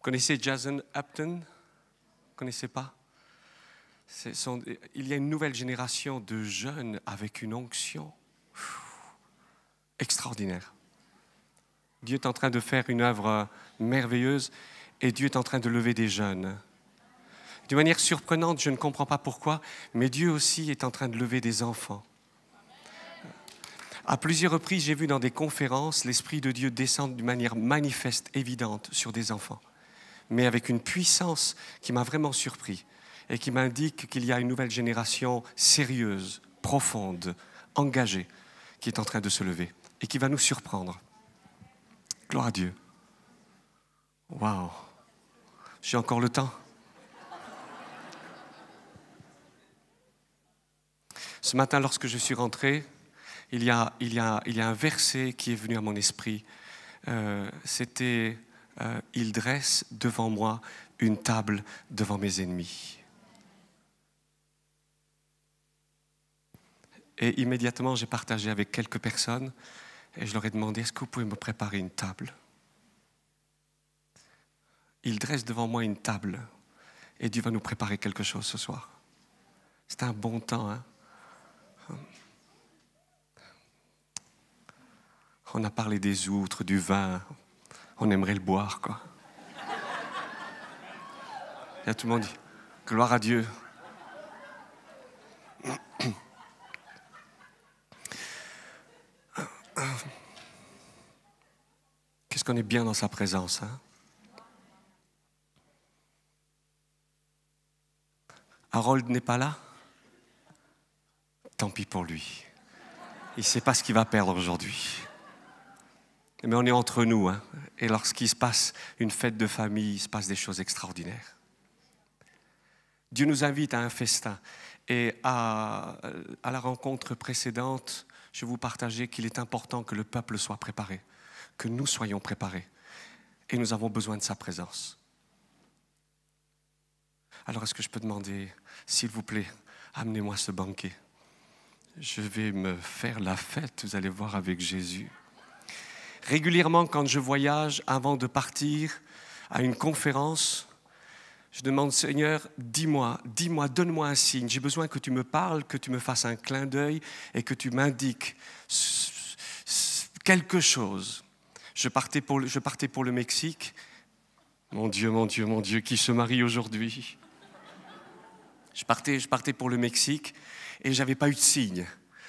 Vous connaissez Jason Upton? Vous ne connaissez pas? Il y a une nouvelle génération de jeunes avec une onction extraordinaire. Dieu est en train de faire une œuvre merveilleuse et Dieu est en train de lever des jeunes. De manière surprenante, je ne comprends pas pourquoi, mais Dieu aussi est en train de lever des enfants. À plusieurs reprises, j'ai vu dans des conférences l'Esprit de Dieu descendre d'une manière manifeste, évidente sur des enfants, mais avec une puissance qui m'a vraiment surpris et qui m'indique qu'il y a une nouvelle génération sérieuse, profonde, engagée, qui est en train de se lever et qui va nous surprendre. Gloire à Dieu. Waouh! J'ai encore le temps. Ce matin, lorsque je suis rentré, il y a un verset qui est venu à mon esprit. C'était « Il dresse devant moi une table devant mes ennemis ». Et immédiatement, j'ai partagé avec quelques personnes et je leur ai demandé « Est-ce que vous pouvez me préparer une table ?» Il dresse devant moi une table et Dieu va nous préparer quelque chose ce soir. C'est un bon temps, hein? On a parlé des outres, du vin, on aimerait le boire, quoi. Et tout le monde dit, gloire à Dieu. Qu'est-ce qu'on est bien dans sa présence, hein? Harold n'est pas là? Tant pis pour lui. Il ne sait pas ce qu'il va perdre aujourd'hui. Mais on est entre nous, hein? Et lorsqu'il se passe une fête de famille, il se passe des choses extraordinaires. Dieu nous invite à un festin. Et à la rencontre précédente, je vous partageais qu'il est important que le peuple soit préparé, que nous soyons préparés. Et nous avons besoin de sa présence. Alors est-ce que je peux demander, s'il vous plaît, amenez-moi ce banquet. Je vais me faire la fête, vous allez voir, avec Jésus. Régulièrement, quand je voyage, avant de partir à une conférence, je demande, Seigneur, dis-moi, donne-moi un signe. J'ai besoin que tu me parles, que tu me fasses un clin d'œil et que tu m'indiques quelque chose. Je partais pour le Mexique. Mon Dieu, qui se marie aujourd'hui? Je partais pour le Mexique et je n'avais pas eu de signe.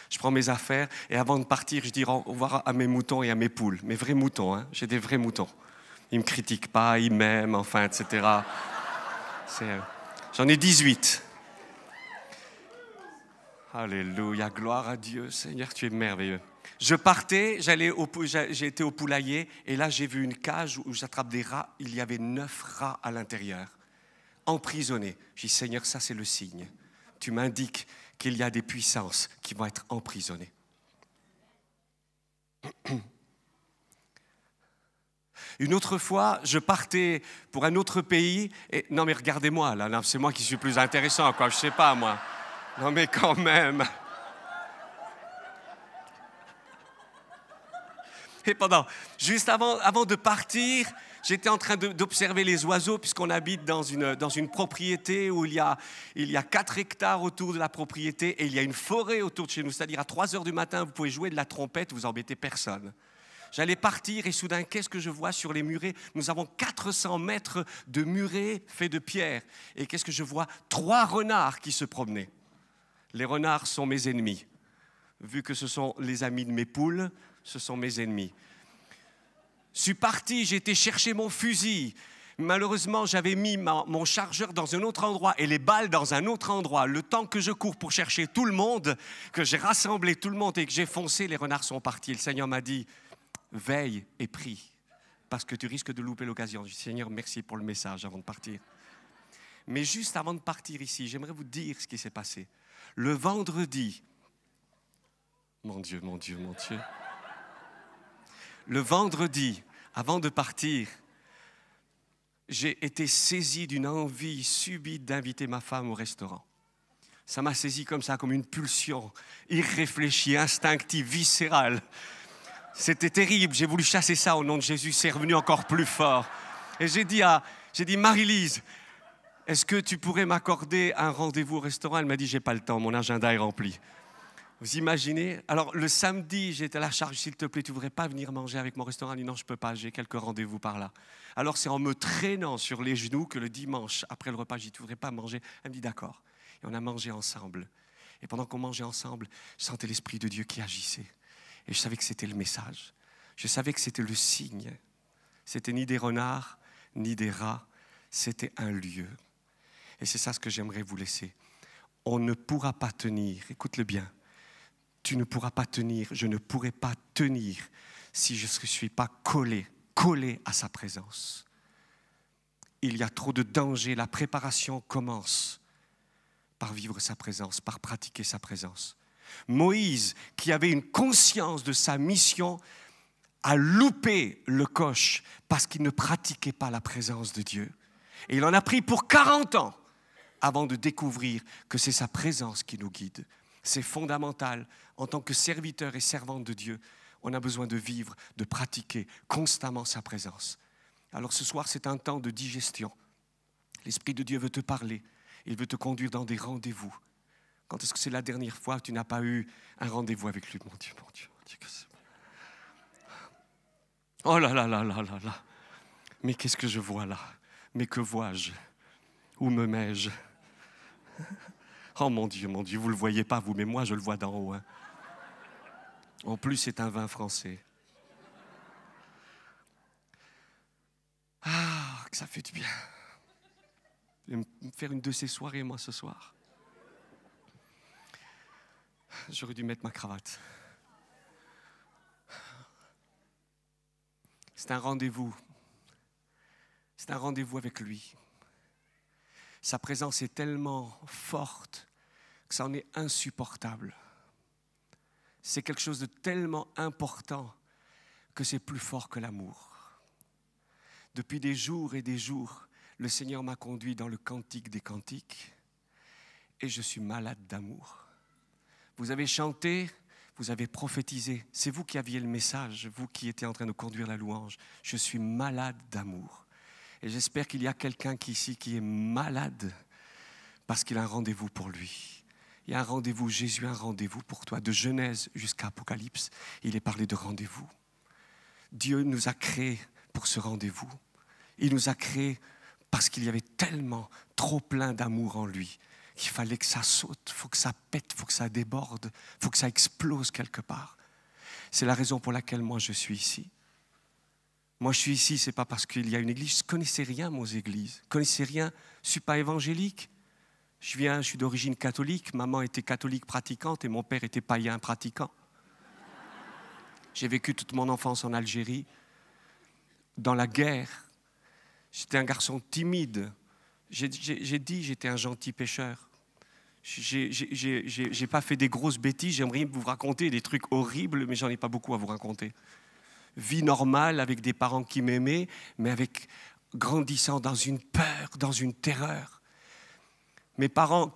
Je prends mes affaires et avant de partir, je dis au revoir à mes moutons et à mes poules. Mes vrais moutons, hein. J'ai des vrais moutons. Ils ne me critiquent pas, ils m'aiment, enfin, etc. J'en ai 18. Alléluia, gloire à Dieu. Seigneur, tu es merveilleux. Je partais, j'ai été au poulailler et là, j'ai vu une cage où j'attrape des rats. Il y avait 9 rats à l'intérieur, emprisonnés. J'ai dit, Seigneur, ça c'est le signe. Tu m'indiques qu'il y a des puissances qui vont être emprisonnées. Une autre fois, je partais pour un autre pays. Et, non, mais regardez-moi, là, c'est moi qui suis plus intéressant, quoi. Je ne sais pas, moi. Non, mais quand même. Et juste avant de partir, j'étais en train d'observer les oiseaux puisqu'on habite dans une propriété où il y a 4 hectares autour de la propriété et il y a une forêt autour de chez nous. C'est-à-dire à 3 heures du matin, vous pouvez jouer de la trompette, vous embêtez personne. J'allais partir et soudain, qu'est-ce que je vois sur les murets? Nous avons 400 mètres de murets faits de pierre. Et qu'est-ce que je vois? 3 renards qui se promenaient. Les renards sont mes ennemis. Vu que ce sont les amis de mes poules, ce sont mes ennemis. Je suis parti, j'ai été chercher mon fusil. Malheureusement, j'avais mis mon chargeur dans un autre endroit et les balles dans un autre endroit. Le temps que je cours pour chercher tout le monde, que j'ai rassemblé tout le monde et que j'ai foncé, les renards sont partis. Le Seigneur m'a dit, veille et prie, parce que tu risques de louper l'occasion. Je dis, Seigneur, merci pour le message avant de partir. Mais juste avant de partir ici, j'aimerais vous dire ce qui s'est passé. Le vendredi, mon Dieu. Le vendredi, avant de partir, j'ai été saisi d'une envie subite d'inviter ma femme au restaurant. Ça m'a saisi comme ça, comme une pulsion irréfléchie, instinctive, viscérale. C'était terrible, j'ai voulu chasser ça au nom de Jésus, c'est revenu encore plus fort. Et j'ai dit J'ai dit, Marie-Lise, est-ce que tu pourrais m'accorder un rendez-vous au restaurant? Elle m'a dit, j'ai pas le temps, mon agenda est rempli. Vous imaginez? Alors, le samedi, j'étais à la charge, s'il te plaît, tu ne voudrais pas venir manger avec mon restaurant? Elle dit, non, je ne peux pas, j'ai quelques rendez-vous par là. Alors, c'est en me traînant sur les genoux que le dimanche, après le repas, j'ai dit, tu ne voudrais pas manger? Elle me dit, d'accord. Et on a mangé ensemble. Et pendant qu'on mangeait ensemble, je sentais l'Esprit de Dieu qui agissait. Et je savais que c'était le message. Je savais que c'était le signe. C'était ni des renards, ni des rats. C'était un lieu. Et c'est ça ce que j'aimerais vous laisser. On ne pourra pas tenir, écoute-le bien, tu ne pourras pas tenir, je ne pourrai pas tenir si je ne suis pas collé à sa présence. Il y a trop de danger, la préparation commence par vivre sa présence, par pratiquer sa présence. Moïse, qui avait une conscience de sa mission, a loupé le coche parce qu'il ne pratiquait pas la présence de Dieu. Et il en a pris pour 40 ans avant de découvrir que c'est sa présence qui nous guide. C'est fondamental. En tant que serviteur et servante de Dieu, on a besoin de vivre, de pratiquer constamment sa présence. Alors ce soir, c'est un temps de digestion. L'Esprit de Dieu veut te parler. Il veut te conduire dans des rendez-vous. Quand est-ce que c'est la dernière fois que tu n'as pas eu un rendez-vous avec lui? Mon Dieu, mon Dieu, mon Dieu. Oh là là là là là là. Mais qu'est-ce que je vois là? Mais que vois-je? Où me mets-je? Oh mon Dieu, vous ne le voyez pas vous, mais moi je le vois d'en haut. Hein. En plus, c'est un vin français. Ah, que ça fait du bien. Je vais me faire une de ces soirées, moi, ce soir. J'aurais dû mettre ma cravate. C'est un rendez-vous. C'est un rendez-vous avec lui. Sa présence est tellement forte que ça en est insupportable. C'est quelque chose de tellement important que c'est plus fort que l'amour. Depuis des jours et des jours, le Seigneur m'a conduit dans le cantique des cantiques et je suis malade d'amour. Vous avez chanté, vous avez prophétisé. C'est vous qui aviez le message, vous qui étiez en train de conduire la louange. Je suis malade d'amour. Et j'espère qu'il y a quelqu'un ici qui est malade parce qu'il a un rendez-vous pour lui. Il y a un rendez-vous, Jésus a un rendez-vous pour toi. De Genèse jusqu'à Apocalypse, il est parlé de rendez-vous. Dieu nous a créés pour ce rendez-vous. Il nous a créés parce qu'il y avait tellement, trop plein d'amour en lui qu'il fallait que ça saute, il faut que ça pète, il faut que ça déborde, il faut que ça explose quelque part. C'est la raison pour laquelle moi je suis ici. Moi je suis ici, ce n'est pas parce qu'il y a une église. Je ne connaissais rien, moi, aux églises. Je ne connaissais rien, je ne suis pas évangélique. Je suis d'origine catholique, maman était catholique pratiquante et mon père était païen pratiquant. J'ai vécu toute mon enfance en Algérie, dans la guerre. J'étais un garçon timide. J'ai dit j'étais un gentil pêcheur. J'ai pas fait des grosses bêtises, j'aimerais vous raconter des trucs horribles, mais j'en ai pas beaucoup à vous raconter. Vie normale avec des parents qui m'aimaient, mais avec grandissant dans une peur, dans une terreur. Mes parents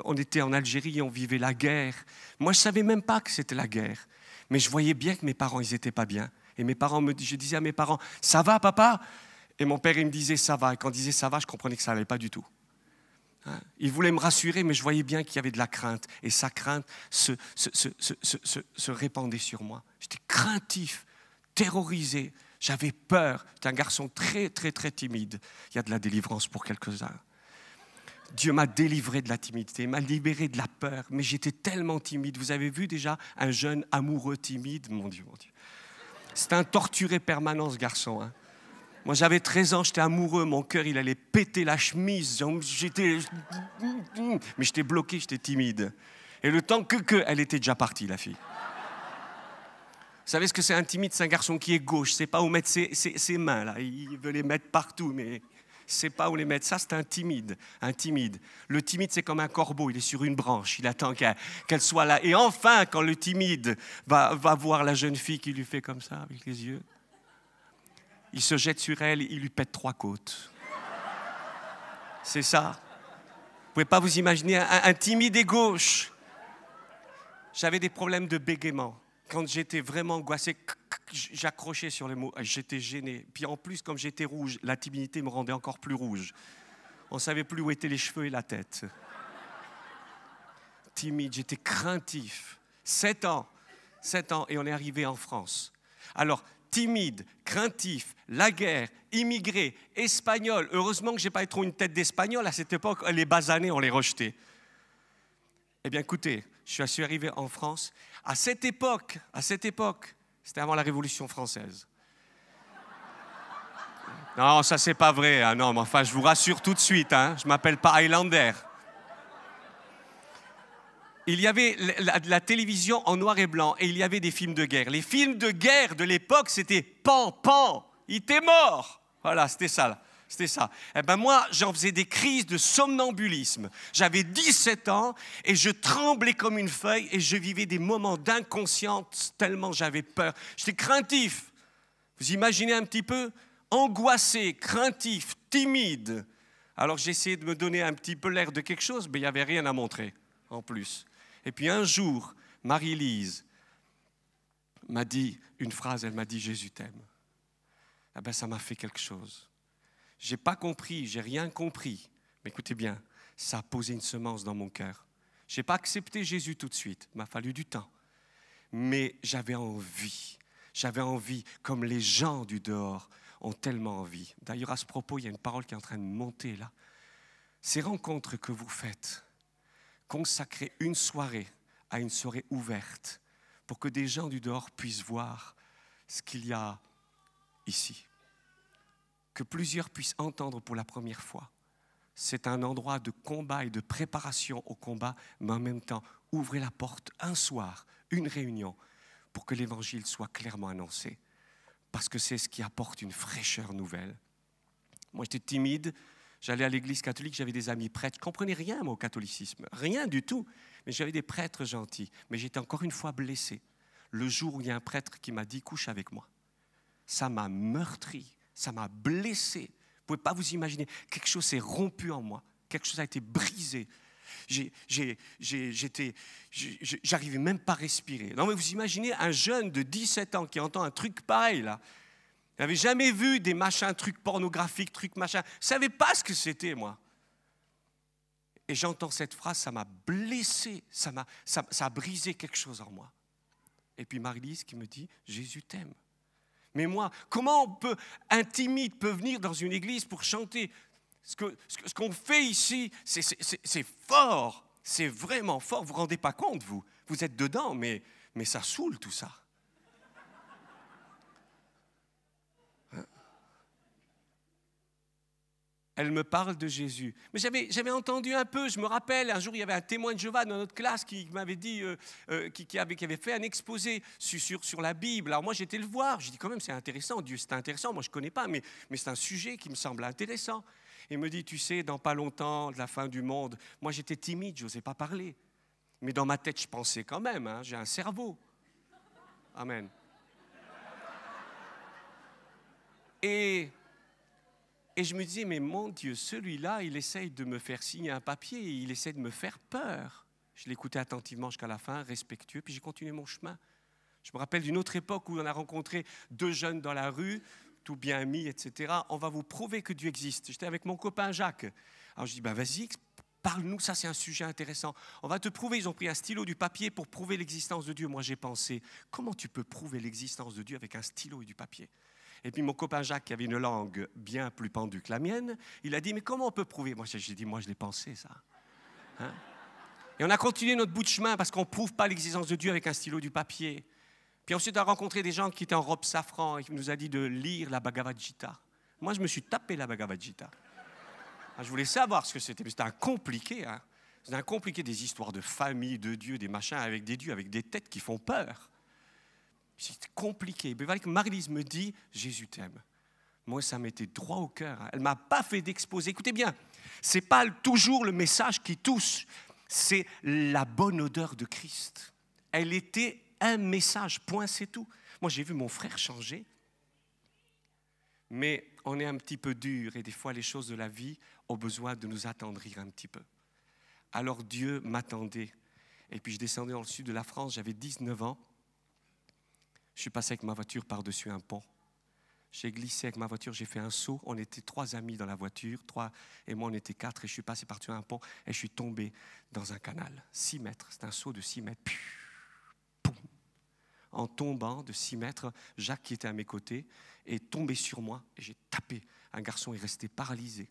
on était en Algérie, on vivait la guerre. Moi, je ne savais même pas que c'était la guerre. Mais je voyais bien que mes parents, ils n'étaient pas bien. Et je disais à mes parents, ça va papa? Et mon père, il me disait, ça va. Et quand il disait ça va, je comprenais que ça n'allait pas du tout. Hein? Il voulait me rassurer, mais je voyais bien qu'il y avait de la crainte. Et sa crainte se répandait sur moi. J'étais craintif, terrorisé. J'avais peur. J'étais un garçon très, très, très timide. Il y a de la délivrance pour quelques-uns. Dieu m'a délivré de la timidité, m'a libéré de la peur, mais j'étais tellement timide. Vous avez vu déjà un jeune amoureux timide? Mon Dieu, mon Dieu. C'était un torturé permanent, ce garçon. Hein. Moi, j'avais 13 ans, j'étais amoureux, mon cœur, il allait péter la chemise. Mais j'étais bloqué, j'étais timide. Et le temps elle était déjà partie, la fille. Vous savez ce que c'est un timide? C'est un garçon qui est gauche, il ne sait pas où mettre ses mains. Là. Il veut les mettre partout, mais... ne sait pas où les mettre. Ça, c'est un timide. Le timide, c'est comme un corbeau. Il est sur une branche. Il attend qu'elle soit là. Et enfin, quand le timide va voir la jeune fille qui lui fait comme ça, avec les yeux, il se jette sur elle, il lui pète 3 côtes. C'est ça. Vous ne pouvez pas vous imaginer un timide et gauche. J'avais des problèmes de bégaiement. Quand j'étais vraiment angoissé, j'accrochais sur les mots, j'étais gêné. Puis en plus, comme j'étais rouge, la timidité me rendait encore plus rouge. On ne savait plus où étaient les cheveux et la tête. Timide, j'étais craintif. 7 ans, et on est arrivé en France. Alors, timide, craintif, la guerre, immigré, espagnol. Heureusement que je n'ai pas trop une tête d'espagnol. À cette époque, les basanés, on les rejetait. Eh bien, écoutez, je suis arrivé en France. À cette époque, c'était avant la Révolution française. Non, ça, c'est pas vrai. Hein, non, mais enfin, je vous rassure tout de suite. Hein, je ne m'appelle pas Highlander. Il y avait la télévision en noir et blanc et il y avait des films de guerre. Les films de guerre de l'époque, c'était pan, pan, il était mort. Voilà, c'était ça. C'était ça. Eh ben moi, j'en faisais des crises de somnambulisme. J'avais 17 ans et je tremblais comme une feuille et je vivais des moments d'inconscience tellement j'avais peur. J'étais craintif. Vous imaginez un petit peu? Angoissé, craintif, timide. Alors j'essayais de me donner un petit peu l'air de quelque chose, mais il n'y avait rien à montrer en plus. Et puis un jour, Marie-Lise m'a dit une phrase, elle m'a dit « Jésus t'aime ». Eh bien, ça m'a fait quelque chose. Je n'ai pas compris, je n'ai rien compris. Mais écoutez bien, ça a posé une semence dans mon cœur. Je n'ai pas accepté Jésus tout de suite, il m'a fallu du temps. Mais j'avais envie, comme les gens du dehors ont tellement envie. D'ailleurs, à ce propos, il y a une parole qui est en train de monter là. Ces rencontres que vous faites, consacrer une soirée à une soirée ouverte pour que des gens du dehors puissent voir ce qu'il y a ici. Que plusieurs puissent entendre pour la première fois. C'est un endroit de combat et de préparation au combat, mais en même temps, ouvrez la porte un soir, une réunion, pour que l'évangile soit clairement annoncé. Parce que c'est ce qui apporte une fraîcheur nouvelle. Moi, j'étais timide. J'allais à l'église catholique, j'avais des amis prêtres. Je ne comprenais rien, moi, au catholicisme. Rien du tout. Mais j'avais des prêtres gentils. Mais j'étais encore une fois blessé. Le jour où il y a un prêtre qui m'a dit « couche avec moi ». Ça m'a meurtri, ça m'a blessé. Vous ne pouvez pas vous imaginer. Quelque chose s'est rompu en moi. Quelque chose a été brisé. J'arrivais même pas à respirer. Non, mais vous imaginez un jeune de 17 ans qui entend un truc pareil, là. Il n'avait jamais vu des machins, trucs pornographiques, trucs machins. Je ne savais pas ce que c'était, moi. Et j'entends cette phrase, ça m'a blessé, ça a brisé quelque chose en moi. Et puis Marie-Lise qui me dit, Jésus t'aime. Mais moi, comment un timide peut venir dans une église pour chanter? Ce qu'on fait ici, c'est fort, c'est vraiment fort. Vous ne vous rendez pas compte, vous. Vous êtes dedans, mais ça saoule tout ça. Elle me parle de Jésus. Mais j'avais entendu un peu, je me rappelle, un jour il y avait un témoin de Jéhovah dans notre classe qui m'avait dit, qui avait fait un exposé sur la Bible. Alors moi j'étais le voir, je dis quand même c'est intéressant, Dieu c'est intéressant, moi je ne connais pas, mais c'est un sujet qui me semble intéressant. Il me dit, tu sais, dans pas longtemps, de la fin du monde, moi j'étais timide, je n'osais pas parler. Mais dans ma tête je pensais quand même, hein, j'ai un cerveau. Amen. Et je me disais, mais mon Dieu, celui-là, il essaye de me faire signer un papier, il essaie de me faire peur. Je l'écoutais attentivement jusqu'à la fin, respectueux, puis j'ai continué mon chemin. Je me rappelle d'une autre époque où on a rencontré 2 jeunes dans la rue, tout bien mis, etc. On va vous prouver que Dieu existe. J'étais avec mon copain Jacques. Alors je dis, vas-y, parle-nous, ça c'est un sujet intéressant. On va te prouver, ils ont pris un stylo, du papier pour prouver l'existence de Dieu. Moi j'ai pensé, comment tu peux prouver l'existence de Dieu avec un stylo et du papier ? Et puis mon copain Jacques, qui avait une langue bien plus pendue que la mienne, il a dit, mais comment on peut prouver? Moi, j'ai dit, moi, je l'ai pensé, ça. Hein? Et on a continué notre bout de chemin parce qu'on ne prouve pas l'existence de Dieu avec un stylo du papier. Puis ensuite, on a rencontré des gens qui étaient en robe safran et qui nous a dit de lire la Bhagavad Gita. Moi, je me suis tapé la Bhagavad Gita. Je voulais savoir ce que c'était, mais c'était un compliqué. Hein? C'était un compliqué, des histoires de famille, de Dieu, des machins avec des dieux, avec des têtes qui font peur. C'est compliqué. Mais Marie-Lise me dit, Jésus t'aime. Moi, ça m'était droit au cœur. Elle ne m'a pas fait d'exposé. Écoutez bien, ce n'est pas toujours le message qui touche, c'est la bonne odeur de Christ. Elle était un message, point, c'est tout. Moi, j'ai vu mon frère changer. Mais on est un petit peu dur et des fois, les choses de la vie ont besoin de nous attendrir un petit peu. Alors Dieu m'attendait. Et puis, je descendais dans le sud de la France, j'avais 19 ans. Je suis passé avec ma voiture par-dessus un pont. J'ai glissé avec ma voiture, j'ai fait un saut. On était 3 amis dans la voiture, 3 et moi on était 4 et je suis passé par-dessus un pont et je suis tombé dans un canal. 6 mètres, c'est un saut de 6 mètres. Poum. En tombant de 6 mètres, Jacques qui était à mes côtés est tombé sur moi et j'ai tapé. Un garçon est resté paralysé.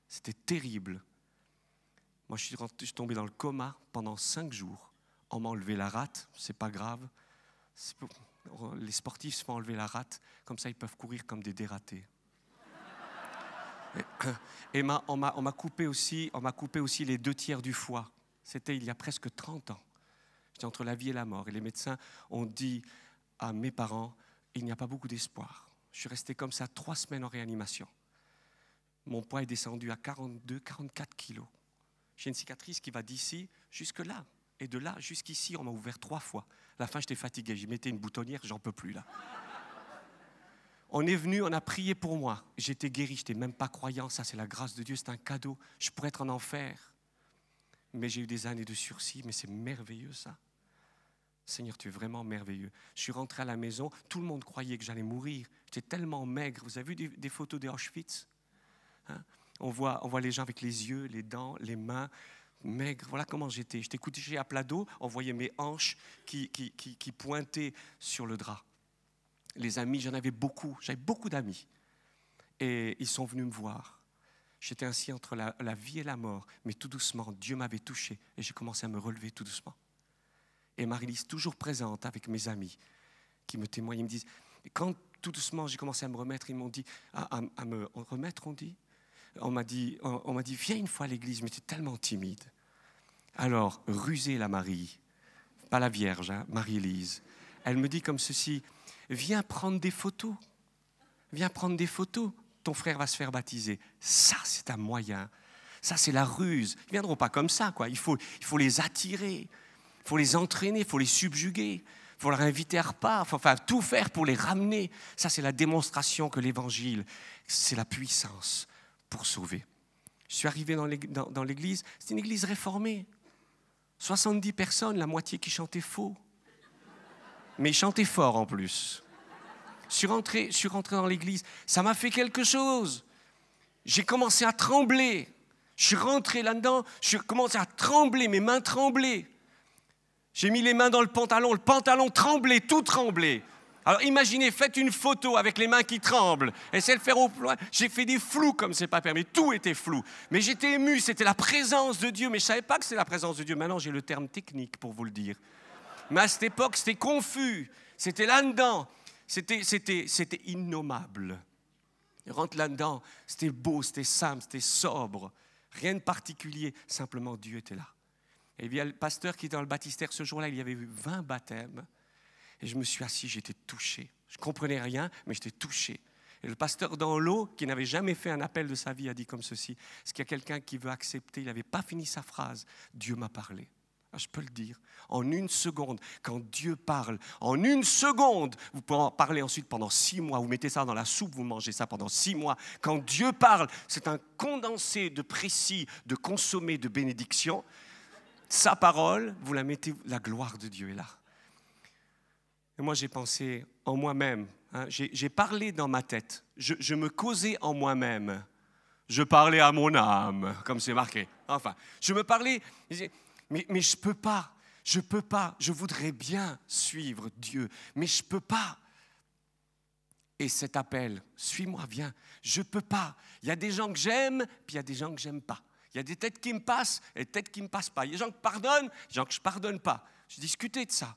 C'était terrible. Moi je suis tombé dans le coma pendant 5 jours. On m'a enlevé la rate, c'est pas grave. Les sportifs se font enlever la rate, comme ça ils peuvent courir comme des dératés. Et on m'a coupé aussi les 2 tiers du foie. C'était il y a presque 30 ans. J'étais entre la vie et la mort. Et les médecins ont dit à mes parents, il n'y a pas beaucoup d'espoir. Je suis resté comme ça 3 semaines en réanimation. Mon poids est descendu à 42, 44 kilos. J'ai une cicatrice qui va d'ici jusque là. Et de là jusqu'ici, on m'a ouvert 3 fois. À la fin, j'étais fatigué. J'y mettais une boutonnière, j'en peux plus là. On est venu, on a prié pour moi. J'étais guéri, je n'étais même pas croyant. Ça, c'est la grâce de Dieu, c'est un cadeau. Je pourrais être en enfer. Mais j'ai eu des années de sursis, mais c'est merveilleux ça. Seigneur, tu es vraiment merveilleux. Je suis rentré à la maison, tout le monde croyait que j'allais mourir. J'étais tellement maigre. Vous avez vu des photos d'Auschwitz, hein? On voit les gens avec les yeux, les dents, les mains. Maigre, voilà comment j'étais. J'étais couché à plat dos, on voyait mes hanches qui pointaient sur le drap. Les amis, j'en avais beaucoup, j'avais beaucoup d'amis. Et ils sont venus me voir. J'étais ainsi entre la vie et la mort, mais tout doucement, Dieu m'avait touché et j'ai commencé à me relever tout doucement. Et Marie-Lise, toujours présente avec mes amis, qui me témoignent, ils me disent, et quand tout doucement j'ai commencé à me remettre, ils m'ont dit, à me remettre, on dit. On m'a dit, viens une fois à l'église, mais tu es tellement timide. Alors, rusée la Marie, pas la Vierge, hein, Marie-Élise, elle me dit comme ceci, viens prendre des photos. Viens prendre des photos. Ton frère va se faire baptiser. Ça, c'est un moyen. Ça, c'est la ruse. Ils ne viendront pas comme ça, quoi. Il faut les attirer. Il faut les entraîner, il faut les subjuguer. Il faut leur inviter à repas. Enfin, tout faire pour les ramener. Ça, c'est la démonstration que l'Évangile, c'est la puissance pour sauver. Je suis arrivé dans l'église, c'est une église réformée. 70 personnes, la moitié qui chantaient faux. Mais ils chantaient fort en plus. Je suis rentré dans l'église, ça m'a fait quelque chose. J'ai commencé à trembler. Je suis rentré là-dedans, je commençais à trembler, mes mains tremblaient. J'ai mis les mains dans le pantalon tremblait, tout tremblait. Alors imaginez, faites une photo avec les mains qui tremblent. Essayez de le faire au loin. J'ai fait des flous comme c'est pas permis. Tout était flou. Mais j'étais ému, c'était la présence de Dieu. Mais je ne savais pas que c'était la présence de Dieu. Maintenant, j'ai le terme technique pour vous le dire. Mais à cette époque, c'était confus. C'était là-dedans. C'était innommable. Je rentre là-dedans. C'était beau, c'était simple, c'était sobre. Rien de particulier. Simplement, Dieu était là. Et il y a le pasteur qui était dans le baptistère ce jour-là. Il y avait eu 20 baptêmes. Et je me suis assis, j'étais touché. Je ne comprenais rien, mais j'étais touché. Et le pasteur dans l'eau, qui n'avait jamais fait un appel de sa vie, a dit comme ceci, est-ce qu'il y a quelqu'un qui veut accepter? Il n'avait pas fini sa phrase. Dieu m'a parlé. Ah, je peux le dire. En 1 seconde, quand Dieu parle, en 1 seconde, vous pouvez en parler ensuite pendant 6 mois. Vous mettez ça dans la soupe, vous mangez ça pendant 6 mois. Quand Dieu parle, c'est un condensé de précis, de consommé, de bénédiction. Sa parole, vous la mettez, la gloire de Dieu est là. Et moi, j'ai pensé en moi-même. Hein, j'ai parlé dans ma tête. Je me causais en moi-même. Je parlais à mon âme, comme c'est marqué. Enfin, je me parlais. Mais je peux pas. Je voudrais bien suivre Dieu, mais je peux pas. Et cet appel, suis-moi, viens. Je peux pas. Il y a des gens que j'aime, puis il y a des gens que j'aime pas. Il y a des têtes qui me passent et des têtes qui me passent pas. Il y a des gens que pardonnent, des gens que je pardonne pas. J'ai discuté de ça.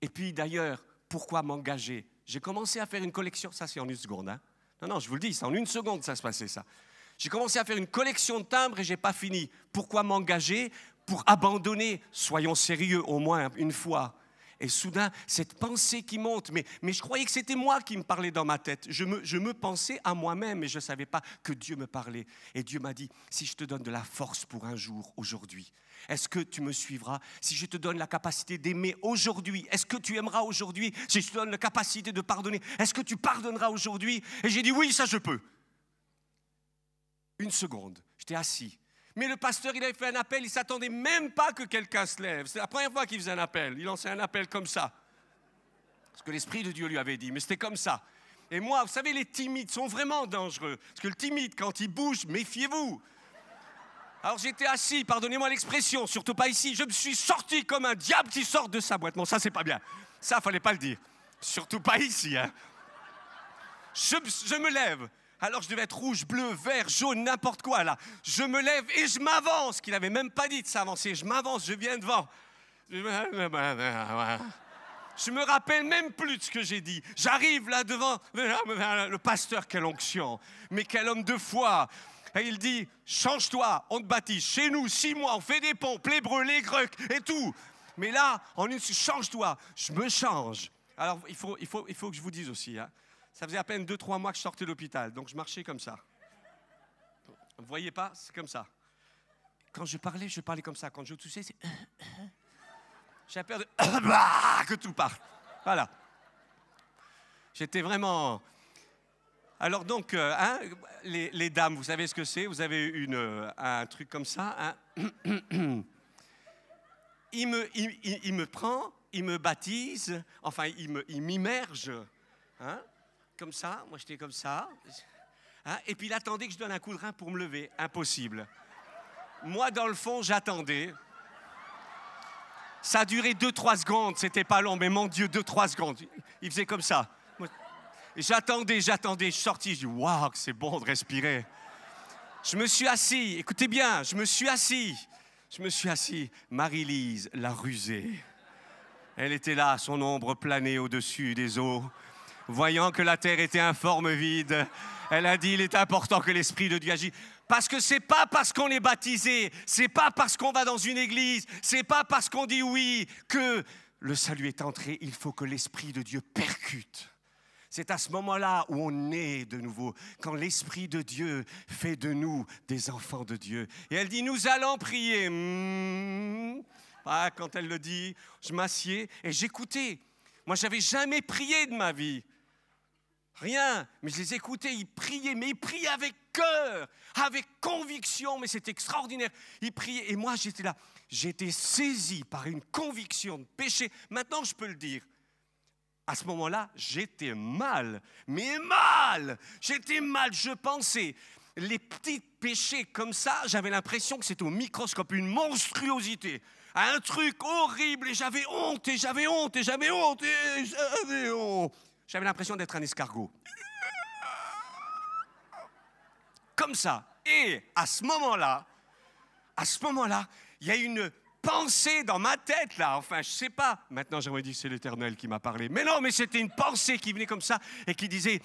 Et puis d'ailleurs, pourquoi m'engager? J'ai commencé à faire une collection, ça c'est en 1 seconde. Hein? Non, je vous le dis, c'est en 1 seconde ça se passait ça. J'ai commencé à faire une collection de timbres et je n'ai pas fini. Pourquoi m'engager? Pour abandonner, soyons sérieux au moins une fois. Et soudain, cette pensée qui monte, mais je croyais que c'était moi qui me parlais dans ma tête. Je me pensais à moi-même et je ne savais pas que Dieu me parlait. Et Dieu m'a dit, si je te donne de la force pour un jour, aujourd'hui, est-ce que tu me suivras? Si je te donne la capacité d'aimer aujourd'hui, est-ce que tu aimeras aujourd'hui? Si je te donne la capacité de pardonner, est-ce que tu pardonneras aujourd'hui? Et j'ai dit, oui, ça je peux. 1 seconde, j'étais assis. Mais le pasteur, il avait fait un appel, il ne s'attendait même pas que quelqu'un se lève. C'est la première fois qu'il faisait un appel. Il lançait un appel comme ça. Ce que l'Esprit de Dieu lui avait dit. Mais c'était comme ça. Et moi, vous savez, les timides sont vraiment dangereux. Parce que le timide, quand il bouge, méfiez-vous. Alors j'étais assis, pardonnez-moi l'expression, surtout pas ici. Je me suis sorti comme un diable qui sort de sa boîte. Bon, ça, c'est pas bien. Ça, fallait pas le dire. Surtout pas ici, hein. Je me lève. Alors je devais être rouge, bleu, vert, jaune, n'importe quoi là. Je me lève et je m'avance, qu'il n'avait même pas dit de s'avancer. Je m'avance, je viens devant. Je me rappelle même plus de ce que j'ai dit. J'arrive là devant le pasteur, quelle onction, mais quel homme de foi. Et il dit, change-toi, on te baptise. Chez nous, 6 mois, on fait des pompes, les breux, les grecs et tout. Mais là, change-toi, je me change. Alors il faut que je vous dise aussi, hein. Ça faisait à peine 2-3 mois que je sortais de l'hôpital, donc je marchais comme ça. Vous ne voyez pas? C'est comme ça. Quand je parlais comme ça. Quand je toussais, c'est... J'avais peur de... que tout parte. Voilà. J'étais vraiment... Alors donc, hein, les dames, vous savez ce que c'est? Vous avez un truc comme ça. Hein. Il me prend, il me baptise, enfin, il m'immerge. Hein. Comme ça, moi j'étais comme ça, hein, et puis il attendait que je donne un coup de rein pour me lever. Impossible. Moi, dans le fond, j'attendais. Ça a duré 2-3 secondes, c'était pas long, mais mon Dieu, 2-3 secondes. Il faisait comme ça. J'attendais, je suis sorti, je dis, waouh, c'est bon de respirer. Je me suis assis, écoutez bien, je me suis assis. Marie-Lise, la rusée. Elle était là, son ombre planait au-dessus des eaux. Voyant que la terre était informe, vide, elle a dit, il est important que l'Esprit de Dieu agisse. Parce que c'est pas parce qu'on est baptisé, c'est pas parce qu'on va dans une église, c'est pas parce qu'on dit oui que le salut est entré. Il faut que l'Esprit de Dieu percute. C'est à ce moment-là où on est de nouveau, quand l'Esprit de Dieu fait de nous des enfants de Dieu. Et elle dit, nous allons prier. Ah, quand elle le dit, je m'assieds et j'écoutais. Moi, je n'avais jamais prié de ma vie. Rien, mais je les écoutais, ils priaient, mais ils priaient avec cœur, avec conviction, mais c'est extraordinaire. Ils priaient, et moi j'étais là, j'étais saisi par une conviction de péché. Maintenant je peux le dire, à ce moment-là, j'étais mal, mais mal, j'étais mal, je pensais. Les petits péchés comme ça, j'avais l'impression que c'était au microscope, une monstruosité, un truc horrible, et j'avais honte, et j'avais honte, et j'avais honte, et j'avais honte. J'avais l'impression d'être un escargot. Comme ça. Et à ce moment-là, il y a une pensée dans ma tête, là. Enfin, je ne sais pas. Maintenant, j'aurais dit, c'est l'Éternel qui m'a parlé. Mais non, mais c'était une pensée qui venait comme ça et qui disait,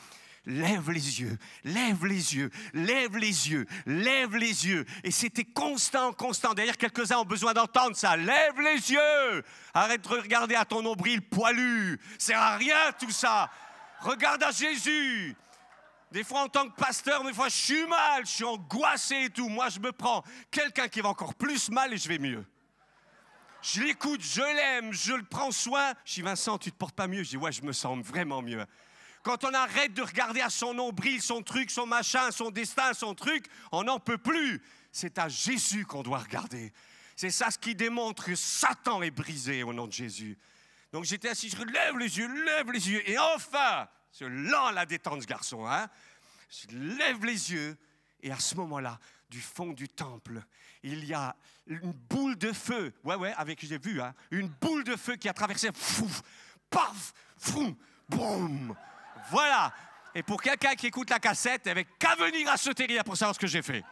lève les yeux, lève les yeux, lève les yeux, lève les yeux. Et c'était constant, constant. D'ailleurs, quelques-uns ont besoin d'entendre ça. Lève les yeux. Arrête de regarder à ton nombril poilu. Ça sert à rien tout ça. Regarde à Jésus. Des fois, en tant que pasteur, des fois, je suis mal, je suis angoissé et tout. Moi, je me prends quelqu'un qui va encore plus mal et je vais mieux. Je l'écoute, je l'aime, je le prends soin. Je dis, Vincent, tu te portes pas mieux? Je dis, ouais, je me sens vraiment mieux. Quand on arrête de regarder à son nombril, son truc, son machin, son destin, son truc, on n'en peut plus. C'est à Jésus qu'on doit regarder. C'est ça ce qui démontre que Satan est brisé au nom de Jésus. Donc j'étais assis, je lève les yeux. Et enfin, c'est lent à la détente ce garçon. Hein? Je lève les yeux. Et à ce moment-là, du fond du temple, il y a une boule de feu. Ouais, avec, j'ai vu, hein, une boule de feu qui a traversé. Fouf, paf, foum, boum. Voilà. Et pour quelqu'un qui écoute la cassette, il n'y avait qu'à venir à Sauterrière pour savoir ce que j'ai fait.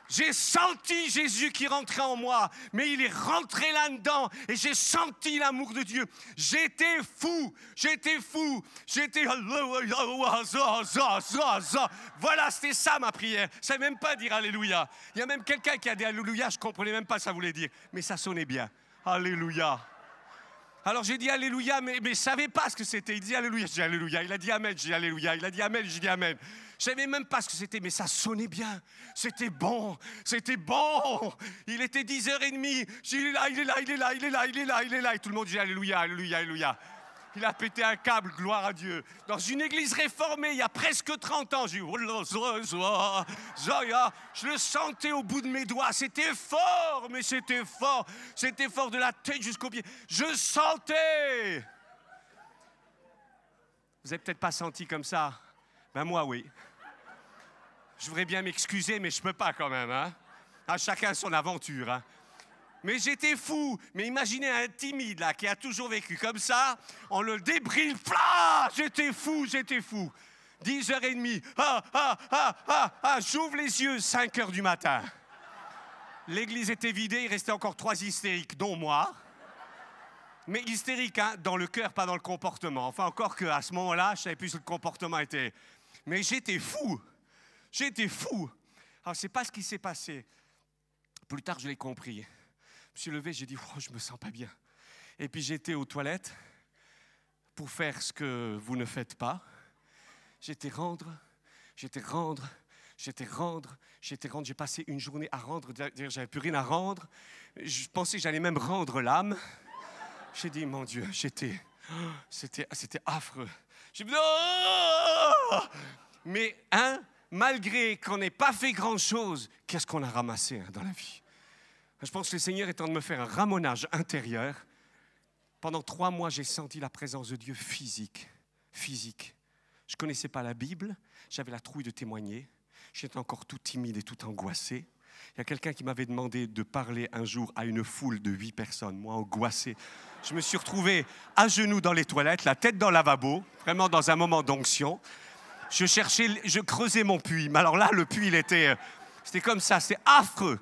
J'ai senti Jésus qui rentrait en moi, mais il est rentré là-dedans et j'ai senti l'amour de Dieu. J'étais fou. Voilà, c'était ça ma prière. Je ne savais même pas dire Alléluia. Il y a même quelqu'un qui a dit Alléluia, je ne comprenais même pas ce que ça voulait dire, mais ça sonnait bien. Alléluia. Alors j'ai dit Alléluia, mais je ne savais pas ce que c'était. Il dit Alléluia, je dis Alléluia. Il a dit Amen, je dis Alléluia. Il a dit Amen, je dis Amen. Je ne savais même pas ce que c'était, mais ça sonnait bien. C'était bon. Il était 10h30. Il est là. Et tout le monde dit Alléluia, Alléluia, Alléluia. Il a pété un câble, gloire à Dieu. Dans une église réformée, il y a presque 30 ans, j'ai eu... Je le sentais au bout de mes doigts. C'était fort, mais c'était fort. C'était fort de la tête jusqu'aux pieds. Je sentais. Vous n'avez peut-être pas senti comme ça. Ben moi, oui. Je voudrais bien m'excuser, mais je ne peux pas quand même. Hein? À chacun son aventure. Hein? Mais j'étais fou. Mais imaginez un timide là, qui a toujours vécu comme ça. On le débrille. J'étais fou, j'étais fou. 10h30. J'ouvre les yeux, 5h du matin. L'église était vidée, il restait encore 3 hystériques, dont moi. Mais hystériques, hein, dans le cœur, pas dans le comportement. Enfin, encore qu'à ce moment-là, je ne savais plus si le comportement était... Mais j'étais fou. J'étais fou. Alors, c'est pas ce qui s'est passé. Plus tard, je l'ai compris. Je me suis levé, j'ai dit, oh, je me sens pas bien. Et puis, j'étais aux toilettes pour faire ce que vous ne faites pas. J'étais rendre. J'ai passé une journée à rendre. J'avais plus rien à rendre. Je pensais que j'allais même rendre l'âme. J'ai dit, mon Dieu, c'était affreux. J'ai dit, oh! Mais, hein, malgré qu'on n'ait pas fait grand-chose, qu'est-ce qu'on a ramassé hein, dans la vie? Je pense que le Seigneur est en train de me faire un ramonage intérieur. Pendant 3 mois, j'ai senti la présence de Dieu physique. Je ne connaissais pas la Bible, j'avais la trouille de témoigner. J'étais encore tout timide et tout angoissé. Il y a quelqu'un qui m'avait demandé de parler un jour à une foule de 8 personnes, moi angoissé. Je me suis retrouvé à genoux dans les toilettes, la tête dans le lavabo, vraiment dans un moment d'onction. Je creusais mon puits, mais alors là, le puits, c'était comme ça, c'était affreux.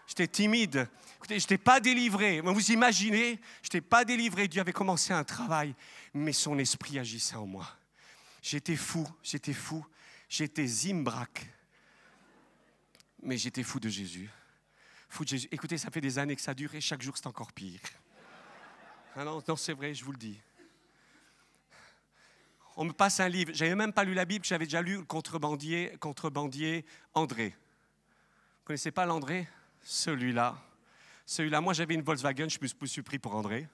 J'étais timide, écoutez, je n'étais pas délivré. Vous imaginez, je n'étais pas délivré, Dieu avait commencé un travail, mais son esprit agissait en moi. J'étais fou, j'étais Zimbraque. Mais j'étais fou de Jésus. Écoutez, ça fait des années que ça dure et chaque jour c'est encore pire. Ah non, c'est vrai, je vous le dis. On me passe un livre, j'avais même pas lu la Bible, j'avais déjà lu le contrebandier André. Vous connaissez pas l'André? Celui-là, moi j'avais une Volkswagen, je me suis pris pour André.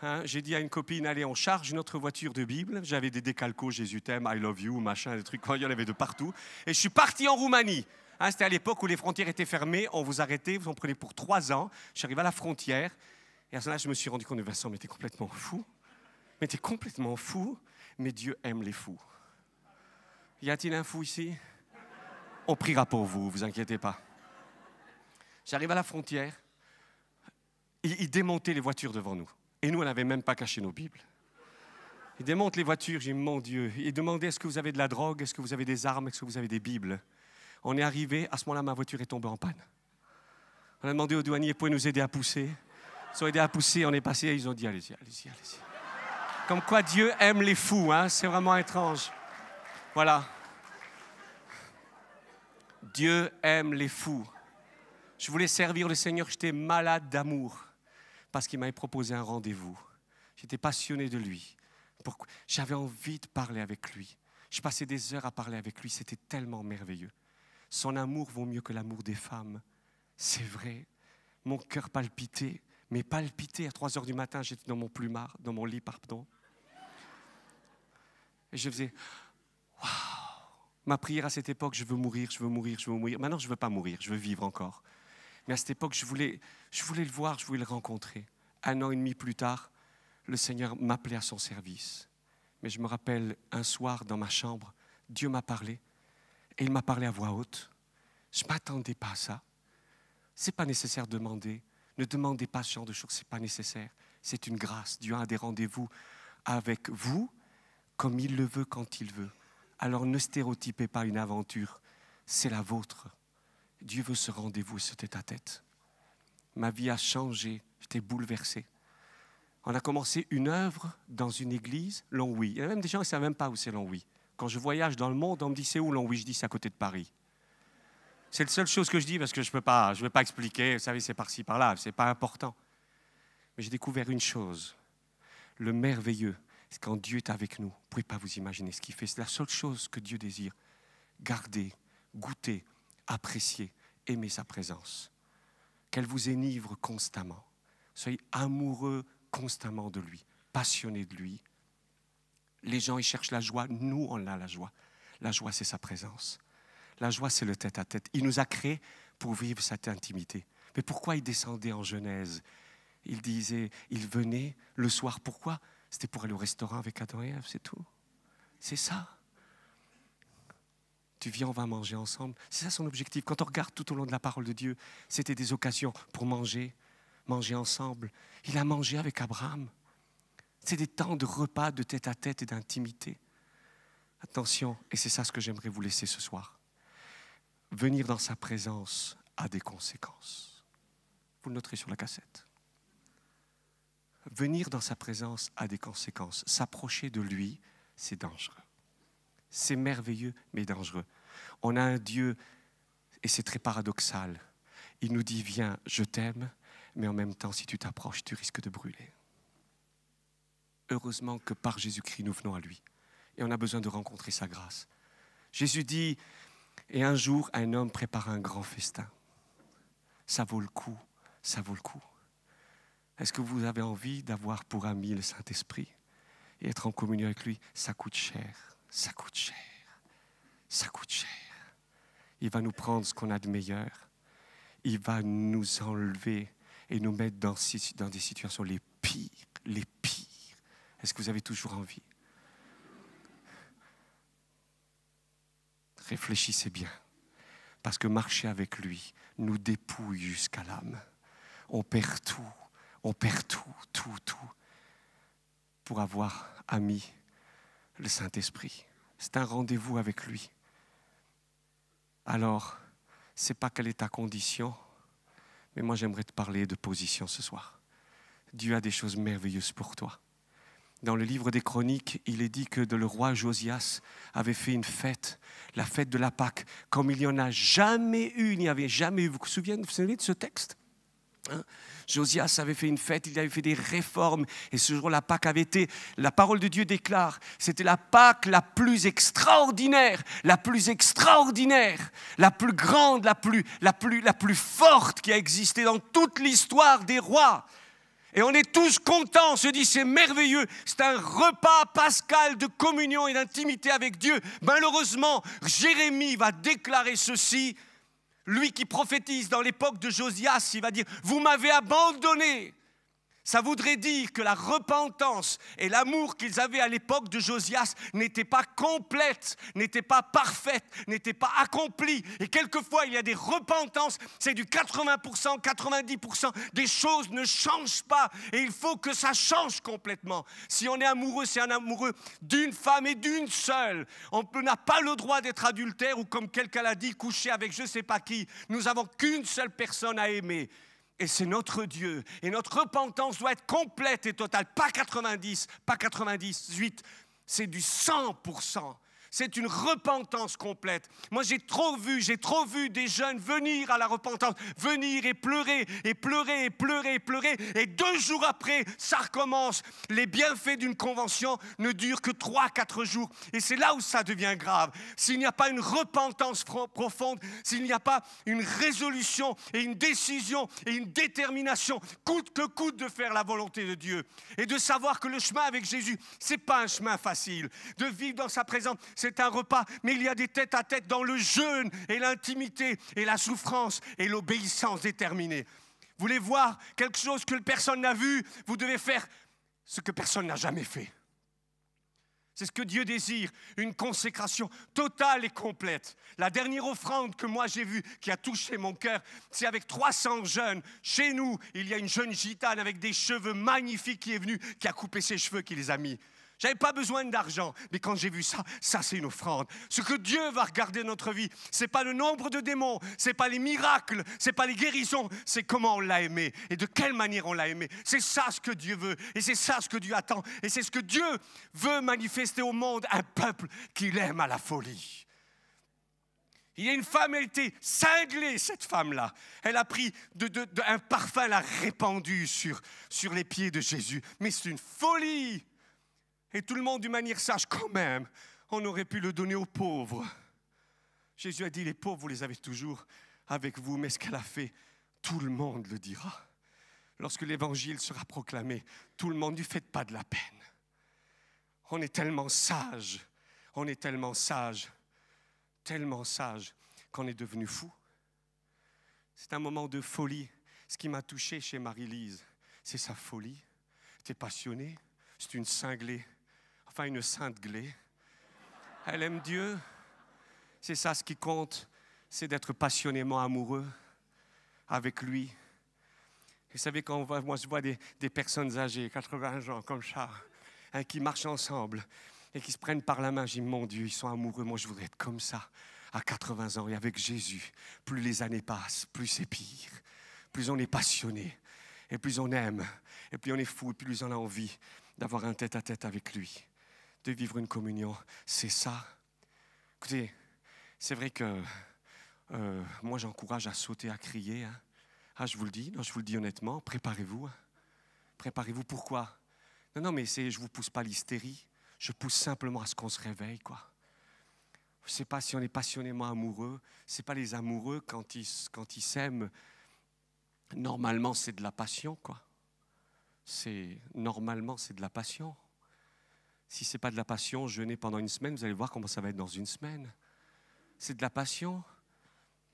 Hein, j'ai dit à une copine, allez, on charge une autre voiture de Bible. J'avais des décalcos, Jésus t'aime, I love you, machin, des trucs, il y en avait de partout. Et je suis parti en Roumanie. Hein, c'était à l'époque où les frontières étaient fermées, on vous arrêtait, vous en prenez pour 3 ans. Je suis arrivé à la frontière, et à ce moment-là, je me suis rendu compte que Vincent, mais t'es complètement fou. Mais Dieu aime les fous. Y a-t-il un fou ici? On priera pour vous, vous inquiétez pas. J'arrive à la frontière, ils démontaient les voitures devant nous. Et nous, on n'avait même pas caché nos Bibles. Ils démontent les voitures, j'ai dit, mon Dieu. Ils demandaient, est-ce que vous avez de la drogue? Est-ce que vous avez des armes? Est-ce que vous avez des Bibles? On est arrivé, à ce moment-là, ma voiture est tombée en panne. On a demandé aux douaniers, pouvez nous aider à pousser? Ils ont aidé à pousser, on est passé, ils ont dit, allez-y. Comme quoi Dieu aime les fous, hein? C'est vraiment étrange. Voilà. Dieu aime les fous. Je voulais servir le Seigneur, j'étais malade d'amour parce qu'il m'avait proposé un rendez-vous. J'étais passionné de lui. J'avais envie de parler avec lui. Je passais des heures à parler avec lui, c'était tellement merveilleux. Son amour vaut mieux que l'amour des femmes. C'est vrai. Mon cœur palpitait, mais palpitait à 3h du matin, j'étais dans mon plumard, dans mon lit, pardon. Et je faisais, waouh! Ma prière à cette époque, je veux mourir. Maintenant, je ne veux pas mourir, je veux vivre encore. Mais à cette époque, je voulais le voir, je voulais le rencontrer. 1 an et demi plus tard, le Seigneur m'appelait à son service. Mais je me rappelle, un soir, dans ma chambre, Dieu m'a parlé. Et il m'a parlé à voix haute. Je ne m'attendais pas à ça. Ce n'est pas nécessaire de demander. Ne demandez pas ce genre de choses, ce n'est pas nécessaire. C'est une grâce. Dieu a des rendez-vous avec vous, comme il le veut, quand il veut. Alors ne stéréotypez pas une aventure. C'est la vôtre. Dieu veut ce rendez-vous et ce tête-à-tête. Ma vie a changé, j'étais bouleversé. On a commencé une œuvre dans une église, Longwy. Il y a même des gens qui ne savent même pas où c'est Longwy. Quand je voyage dans le monde, on me dit c'est où Longwy? Je dis c'est à côté de Paris. C'est la seule chose que je dis parce que je ne vais pas expliquer. Vous savez, c'est par-ci, par-là, ce n'est pas important. Mais j'ai découvert une chose. Le merveilleux, c'est quand Dieu est avec nous. Vous ne pouvez pas vous imaginer ce qu'il fait. C'est la seule chose que Dieu désire. Garder, goûter, apprécier, aimer sa présence. Qu'elle vous enivre constamment. Soyez amoureux constamment de lui. passionné de lui. Les gens, ils cherchent la joie. Nous, on a la joie. La joie, c'est sa présence. La joie, c'est le tête-à-tête. Il nous a créés pour vivre cette intimité. Mais pourquoi il descendait en Genèse? Il disait, il venait le soir. Pourquoi? C'était pour aller au restaurant avec Adam et Ève, c'est tout. C'est ça. Tu viens, on va manger ensemble. C'est ça son objectif. Quand on regarde tout au long de la parole de Dieu, c'était des occasions pour manger ensemble. Il a mangé avec Abraham. C'est des temps de repas, de tête-à-tête et d'intimité. Attention, et c'est ça ce que j'aimerais vous laisser ce soir. Venir dans sa présence a des conséquences. Vous le noterez sur la cassette. Venir dans sa présence a des conséquences. S'approcher de lui, c'est dangereux. C'est merveilleux, mais dangereux. On a un Dieu, et c'est très paradoxal. Il nous dit, viens, je t'aime, mais en même temps, si tu t'approches, tu risques de brûler. Heureusement que par Jésus-Christ, nous venons à lui. Et on a besoin de rencontrer sa grâce. Jésus dit, et un jour, un homme prépare un grand festin. Ça vaut le coup, ça vaut le coup. Est-ce que vous avez envie d'avoir pour ami le Saint-Esprit et être en communion avec lui? Ça coûte cher, ça coûte cher, ça coûte cher. Il va nous prendre ce qu'on a de meilleur. Il va nous enlever et nous mettre dans des situations les pires, les pires. Est-ce que vous avez toujours envie? Réfléchissez bien, parce que marcher avec lui nous dépouille jusqu'à l'âme. On perd tout, pour avoir ami le Saint-Esprit. C'est un rendez-vous avec lui. Alors, ce n'est pas quelle est ta condition, mais moi j'aimerais te parler de position ce soir. Dieu a des choses merveilleuses pour toi. Dans le livre des Chroniques, il est dit que le roi Josias avait fait une fête, la fête de la Pâque, comme il n'y en a jamais eu, il n'y avait jamais eu. Vous vous souvenez de ce texte? Josias avait fait une fête, il avait fait des réformes, et ce jour la Pâque avait été, la parole de Dieu déclare, c'était la Pâque la plus extraordinaire, la plus grande, la plus forte qui a existé dans toute l'histoire des rois. Et on est tous contents, on se dit c'est merveilleux, c'est un repas pascal de communion et d'intimité avec Dieu. Malheureusement, Jérémie va déclarer ceci, lui qui prophétise dans l'époque de Josias, il va dire « Vous m'avez abandonné ». Ça voudrait dire que la repentance et l'amour qu'ils avaient à l'époque de Josias n'étaient pas complètes, n'étaient pas parfaites, n'étaient pas accomplies. Et quelquefois, il y a des repentances, c'est du 80%, 90%. Des choses ne changent pas et il faut que ça change complètement. Si on est amoureux, c'est un amoureux d'une femme et d'une seule. On n'a pas le droit d'être adultère ou comme quelqu'un l'a dit, coucher avec je ne sais pas qui. Nous n'avons qu'une seule personne à aimer. Et c'est notre Dieu. Et notre repentance doit être complète et totale. Pas 90, pas 98. C'est du 100%. C'est une repentance complète. Moi, j'ai trop vu des jeunes venir à la repentance, venir et pleurer, et pleurer, et pleurer, et pleurer. Et 2 jours après, ça recommence. Les bienfaits d'une convention ne durent que 3-4 jours. Et c'est là où ça devient grave. S'il n'y a pas une repentance profonde, s'il n'y a pas une résolution et une décision et une détermination, coûte que coûte de faire la volonté de Dieu. Et de savoir que le chemin avec Jésus, ce n'est pas un chemin facile. De vivre dans sa présence, c'est un repas, mais il y a des tête-à-tête dans le jeûne et l'intimité et la souffrance et l'obéissance déterminée. Vous voulez voir quelque chose que personne n'a vu? Vous devez faire ce que personne n'a jamais fait. C'est ce que Dieu désire, une consécration totale et complète. La dernière offrande que moi j'ai vue, qui a touché mon cœur, c'est avec 300 jeunes. Chez nous, il y a une jeune gitane avec des cheveux magnifiques qui est venue, qui a coupé ses cheveux, qui les a mis. Je n'avais pas besoin d'argent, mais quand j'ai vu ça, ça c'est une offrande. Ce que Dieu va regarder dans notre vie, ce n'est pas le nombre de démons, ce n'est pas les miracles, ce n'est pas les guérisons, c'est comment on l'a aimé et de quelle manière on l'a aimé. C'est ça ce que Dieu veut et c'est ça ce que Dieu attend. Et c'est ce que Dieu veut manifester au monde, un peuple qu'il aime à la folie. Il y a une femme, elle était cinglée, cette femme-là. Elle a pris un parfum, elle a répandu sur les pieds de Jésus. Mais c'est une folie. Et tout le monde, d'une manière sage, quand même, on aurait pu le donner aux pauvres. Jésus a dit, les pauvres, vous les avez toujours avec vous, mais ce qu'elle a fait, tout le monde le dira. lorsque l'évangile sera proclamé, tout le monde ne lui fait pas de la peine. On est tellement sage, on est tellement sage qu'on est devenu fou. C'est un moment de folie. Ce qui m'a touché chez Marie-Lise, c'est sa folie. Tu es passionnée, c'est une cinglée, enfin une sainte glée. Elle aime Dieu. C'est ça ce qui compte, c'est d'être passionnément amoureux avec lui. Vous savez, moi je vois des personnes âgées, 80 ans comme ça, hein, qui marchent ensemble et qui se prennent par la main. Je dis, mon Dieu, ils sont amoureux. Moi, je voudrais être comme ça, à 80 ans. Et avec Jésus, plus les années passent, plus c'est pire. Plus on est passionné, et plus on aime, et plus on est fou, et plus on a envie d'avoir un tête-à-tête avec lui, de vivre une communion. C'est ça. Écoutez, c'est vrai que moi, j'encourage à sauter, à crier. Hein. Ah, je vous le dis, non, je vous le dis honnêtement, préparez-vous. Hein. Préparez-vous, pourquoi? Non, mais je ne vous pousse pas à l'hystérie. Je pousse simplement à ce qu'on se réveille, quoi. Je ne sais pas si on est passionnément amoureux. Ce n'est pas les amoureux, quand ils s'aiment, normalement, c'est de la passion, quoi. Normalement, c'est de la passion. Si ce n'est pas de la passion, jeûner pendant une semaine, vous allez voir comment ça va être dans une semaine. C'est de la passion.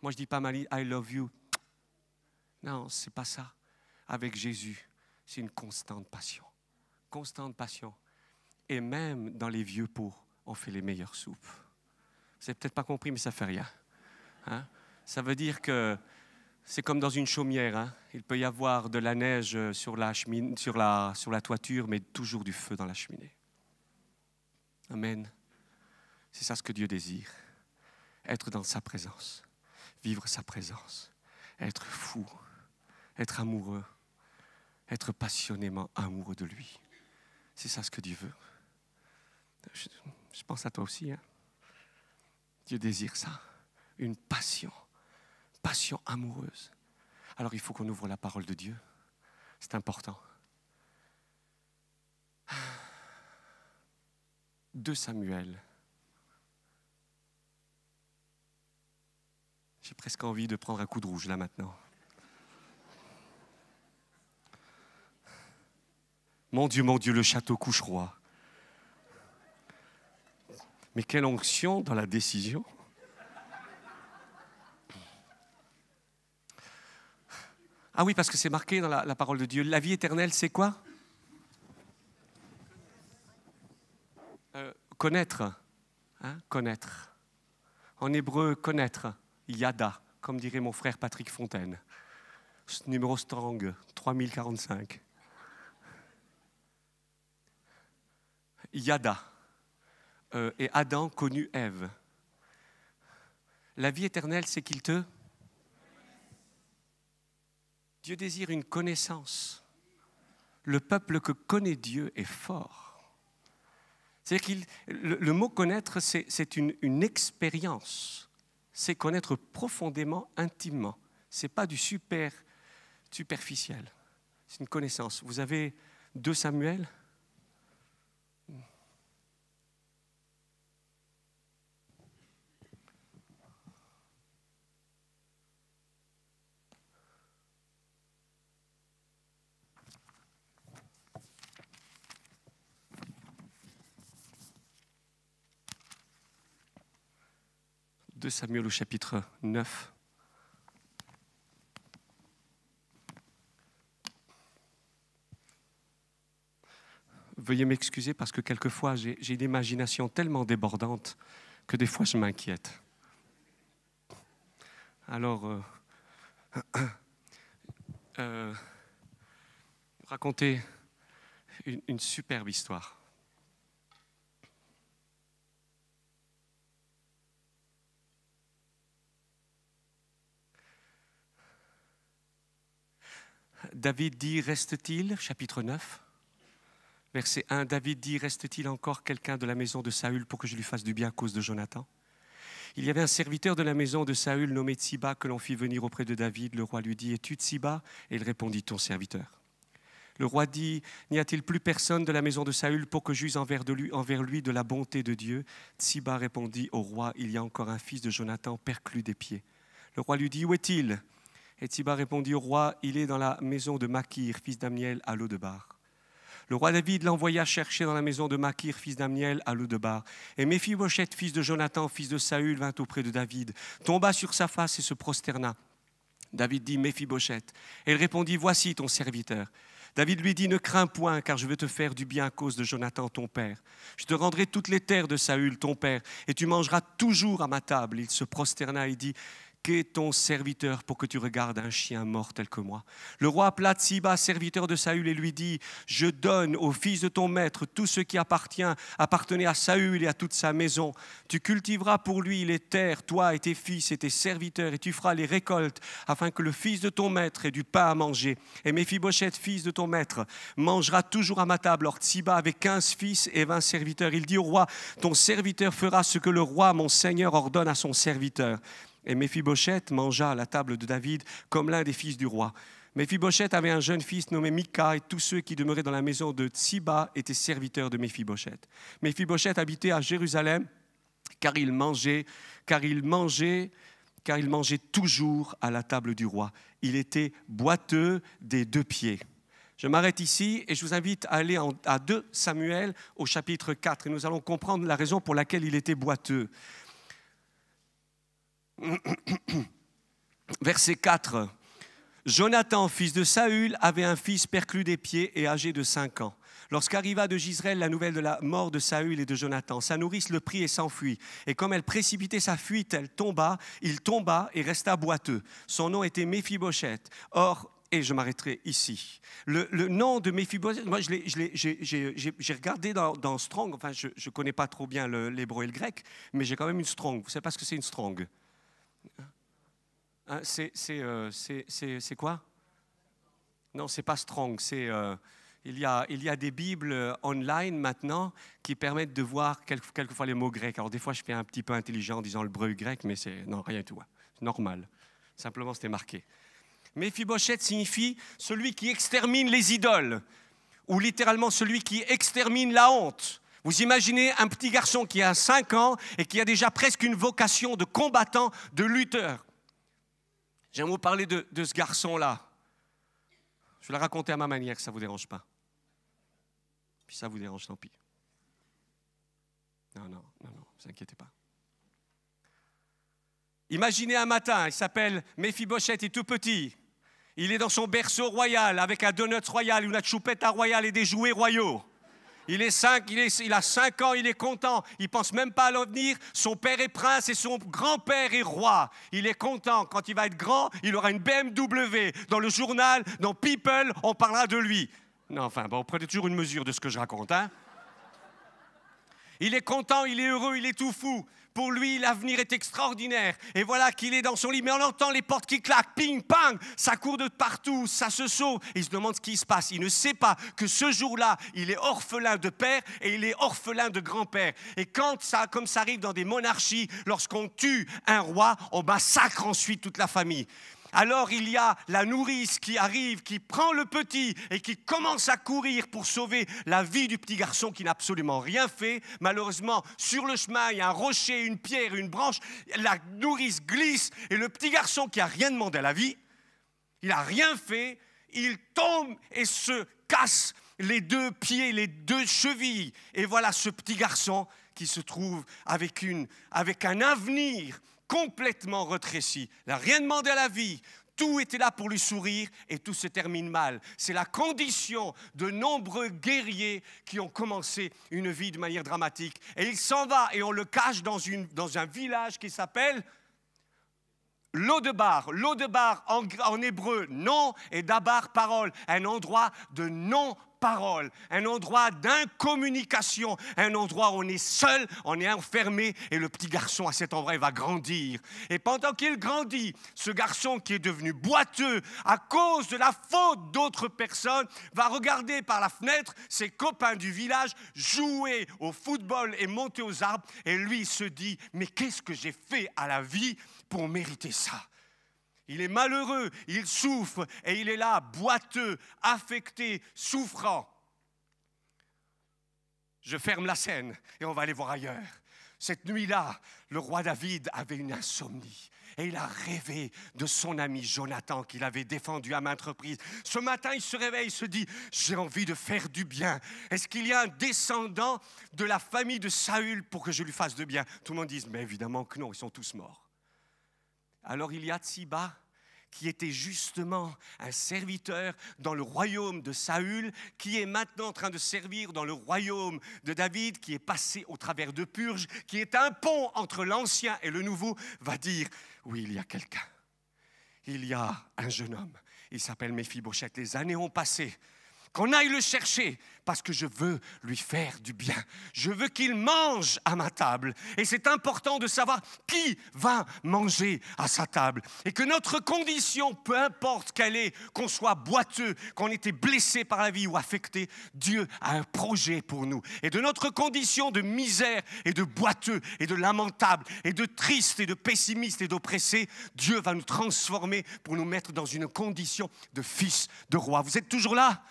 Moi, je ne dis pas, Mali, I love you. Non, ce n'est pas ça. Avec Jésus, c'est une constante passion. Constante passion. Et même dans les vieux pots, on fait les meilleures soupes. Vous n'avez peut-être pas compris, mais ça ne fait rien. Hein? Ça veut dire que c'est comme dans une chaumière. Hein? Il peut y avoir de la neige sur la toiture, mais toujours du feu dans la cheminée. Amen. C'est ça ce que Dieu désire. Être dans sa présence. Vivre sa présence. Être fou. Être amoureux. Être passionnément amoureux de lui. C'est ça ce que Dieu veut. Je pense à toi aussi. Hein? Dieu désire ça. Une passion amoureuse. Alors il faut qu'on ouvre la parole de Dieu. C'est important. 2 Samuel. J'ai presque envie de prendre un coup de rouge là maintenant. Mon Dieu, le château couche-roi. Mais quelle onction dans la décision. Ah oui, parce que c'est marqué dans la parole de Dieu. La vie éternelle, c'est quoi? Connaître. Hein? Connaître. En hébreu, connaître. Yada, comme dirait mon frère Patrick Fontaine. Numéro Strong, 3045. Yada. Et Adam connut Ève. La vie éternelle, c'est qu'il te... Dieu désire une connaissance. Le peuple que connaît Dieu est fort. C'est-à-dire que le mot connaître, c'est une expérience. C'est connaître profondément, intimement. Ce n'est pas du superficiel. C'est une connaissance. Vous avez 2 Samuel ? De Samuel au chapitre 9. Veuillez m'excuser parce que quelquefois j'ai une imagination tellement débordante que des fois je m'inquiète. Alors, raconter une superbe histoire. David dit, reste-t-il, chapitre 9, verset 1, David dit, reste-t-il encore quelqu'un de la maison de Saül pour que je lui fasse du bien à cause de Jonathan? Il y avait un serviteur de la maison de Saül nommé Tsiba que l'on fit venir auprès de David. Le roi lui dit, es-tu Tsiba? Et il répondit, ton serviteur. Le roi dit, n'y a-t-il plus personne de la maison de Saül pour que j'use envers lui de la bonté de Dieu? Tsiba répondit au roi, il y a encore un fils de Jonathan perclus des pieds. Le roi lui dit, où est-il? Et Tsiba répondit au roi, il est dans la maison de Makir, fils d'Ammiel, à Lo-debar. Le roi David l'envoya chercher dans la maison de Makir, fils d'Ammiel, à Lo-debar. Et Méphibosheth, fils de Jonathan, fils de Saül, vint auprès de David, tomba sur sa face et se prosterna. David dit, Méphibosheth. Et il répondit, voici ton serviteur. David lui dit, ne crains point, car je veux te faire du bien à cause de Jonathan, ton père. Je te rendrai toutes les terres de Saül, ton père, et tu mangeras toujours à ma table. Il se prosterna et dit, qu'est ton serviteur pour que tu regardes un chien mort tel que moi? Le roi appela Tsiba, serviteur de Saül, et lui dit, je donne au fils de ton maître tout ce qui appartenait à Saül et à toute sa maison. Tu cultiveras pour lui les terres, toi et tes fils et tes serviteurs, et tu feras les récoltes, afin que le fils de ton maître ait du pain à manger. Et Méphibosheth, fils de ton maître, mangera toujours à ma table. Or Tsiba avait 15 fils et 20 serviteurs. Il dit au roi, ton serviteur fera ce que le roi, mon seigneur, ordonne à son serviteur. Et Méphibosheth mangea à la table de David comme l'un des fils du roi. Méphibosheth avait un jeune fils nommé Mika, et tous ceux qui demeuraient dans la maison de Tsiba étaient serviteurs de Méphibosheth. Méphibosheth habitait à Jérusalem, car il mangeait toujours à la table du roi. Il était boiteux des 2 pieds. Je m'arrête ici et je vous invite à aller à 2 Samuel au chapitre 4 et nous allons comprendre la raison pour laquelle il était boiteux. Verset 4. Jonathan, fils de Saül, avait un fils perclus des pieds et âgé de 5 ans. Lorsqu'arriva de Gisraël la nouvelle de la mort de Saül et de Jonathan, sa nourrice le prit et s'enfuit. Et comme elle précipitait sa fuite, il tomba et resta boiteux. Son nom était Méphibosheth. Or, et je m'arrêterai ici. Le nom de Méphibosheth, moi j'ai regardé dans Strong, enfin je ne connais pas trop bien l'hébreu et le grec, mais j'ai quand même une Strong. Vous savez pas ce que c'est une Strong? Hein, c'est quoi? Non, c'est pas Strong. Il y a des Bibles online maintenant qui permettent de voir quelquefois les mots grecs. Alors des fois, je fais un petit peu intelligent en disant l'hébreu grec, mais c'est non, rien du tout. C'est normal. Simplement, c'était marqué. Méphibosheth signifie celui qui extermine les idoles, ou littéralement celui qui extermine la honte. Vous imaginez un petit garçon qui a 5 ans et qui a déjà presque une vocation de combattant, de lutteur. J'aimerais vous parler de ce garçon-là. Je vais le raconter à ma manière, que ça ne vous dérange pas. Puis ça vous dérange, tant pis. Non, ne vous inquiétez pas. Imaginez un matin, il s'appelle Méphibosheth, il est tout petit. Il est dans son berceau royal avec un donut royal, une choupette royale et des jouets royaux. Il a 5 ans, il est content, il ne pense même pas à l'avenir. Son père est prince et son grand-père est roi. Il est content, quand il va être grand, il aura une BMW. Dans le journal, dans People, on parlera de lui. Non, enfin, bon, prenez toujours une mesure de ce que je raconte. Hein? Il est content, il est heureux, il est tout fou. Pour lui, l'avenir est extraordinaire. Et voilà qu'il est dans son lit, mais on entend les portes qui claquent, ping, pang, ça court de partout, ça se sauve. Il se demande ce qui se passe. Il ne sait pas que ce jour-là, il est orphelin de père et il est orphelin de grand-père. Et comme ça arrive dans des monarchies, lorsqu'on tue un roi, on massacre ensuite toute la famille. Alors il y a la nourrice qui arrive, qui prend le petit et qui commence à courir pour sauver la vie du petit garçon qui n'a absolument rien fait. Malheureusement, sur le chemin, il y a un rocher, une pierre, une branche. La nourrice glisse et le petit garçon qui n'a rien demandé à la vie, il n'a rien fait, il tombe et se casse les 2 pieds, les 2 chevilles. Et voilà ce petit garçon qui se trouve avec un avenir complètement rétréci. Il n'a rien demandé à la vie. Tout était là pour lui sourire et tout se termine mal. C'est la condition de nombreux guerriers qui ont commencé une vie de manière dramatique. Et il s'en va et on le cache dans un village qui s'appelle Lo-debar. Lo-debar en hébreu, non, et dabar, parole. Un endroit de non-parole, un endroit d'incommunication, un endroit où on est seul, on est enfermé, et le petit garçon à cet endroit, il va grandir. Et pendant qu'il grandit, ce garçon qui est devenu boiteux à cause de la faute d'autres personnes, va regarder par la fenêtre ses copains du village jouer au football et monter aux arbres, et lui il se dit, mais qu'est-ce que j'ai fait à la vie pour mériter ça? Il est malheureux, il souffre et il est là, boiteux, affecté, souffrant. Je ferme la scène et on va aller voir ailleurs. Cette nuit-là, le roi David avait une insomnie. Et il a rêvé de son ami Jonathan qu'il avait défendu à maintes reprises. Ce matin, il se réveille, il se dit, j'ai envie de faire du bien. Est-ce qu'il y a un descendant de la famille de Saül pour que je lui fasse de bien? Tout le monde dit, mais évidemment que non, ils sont tous morts. Alors il y a Tsiba, qui était justement un serviteur dans le royaume de Saül, qui est maintenant en train de servir dans le royaume de David, qui est passé au travers de purges, qui est un pont entre l'ancien et le nouveau, va dire, oui, il y a quelqu'un. Il y a un jeune homme, il s'appelle Méphibosheth. Les années ont passé. Qu'on aille le chercher, parce que je veux lui faire du bien. Je veux qu'il mange à ma table. Et c'est important de savoir qui va manger à sa table. Et que notre condition, peu importe quelle est, qu'on soit boiteux, qu'on ait été blessé par la vie ou affecté, Dieu a un projet pour nous. Et de notre condition de misère et de boiteux et de lamentable et de triste et de pessimiste et d'oppressé, Dieu va nous transformer pour nous mettre dans une condition de fils de roi. Vous êtes toujours là?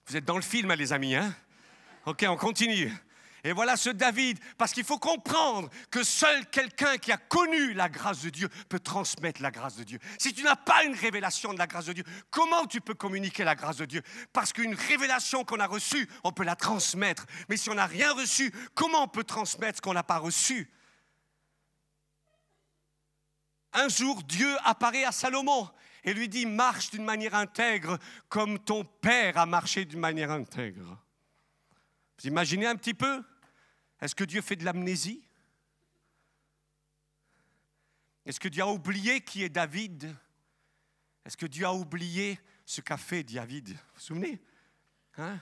Vous êtes dans le film, les amis, hein? Ok, on continue. Et voilà ce David, parce qu'il faut comprendre que seul quelqu'un qui a connu la grâce de Dieu peut transmettre la grâce de Dieu. Si tu n'as pas une révélation de la grâce de Dieu, comment tu peux communiquer la grâce de Dieu? Parce qu'une révélation qu'on a reçue, on peut la transmettre. Mais si on n'a rien reçu, comment on peut transmettre ce qu'on n'a pas reçu? Un jour, Dieu apparaît à Salomon et lui dit, marche d'une manière intègre comme ton père a marché d'une manière intègre. Vous imaginez un petit peu? Est-ce que Dieu fait de l'amnésie? Est-ce que Dieu a oublié qui est David? Est-ce que Dieu a oublié ce qu'a fait David? Vous vous souvenez? Hein?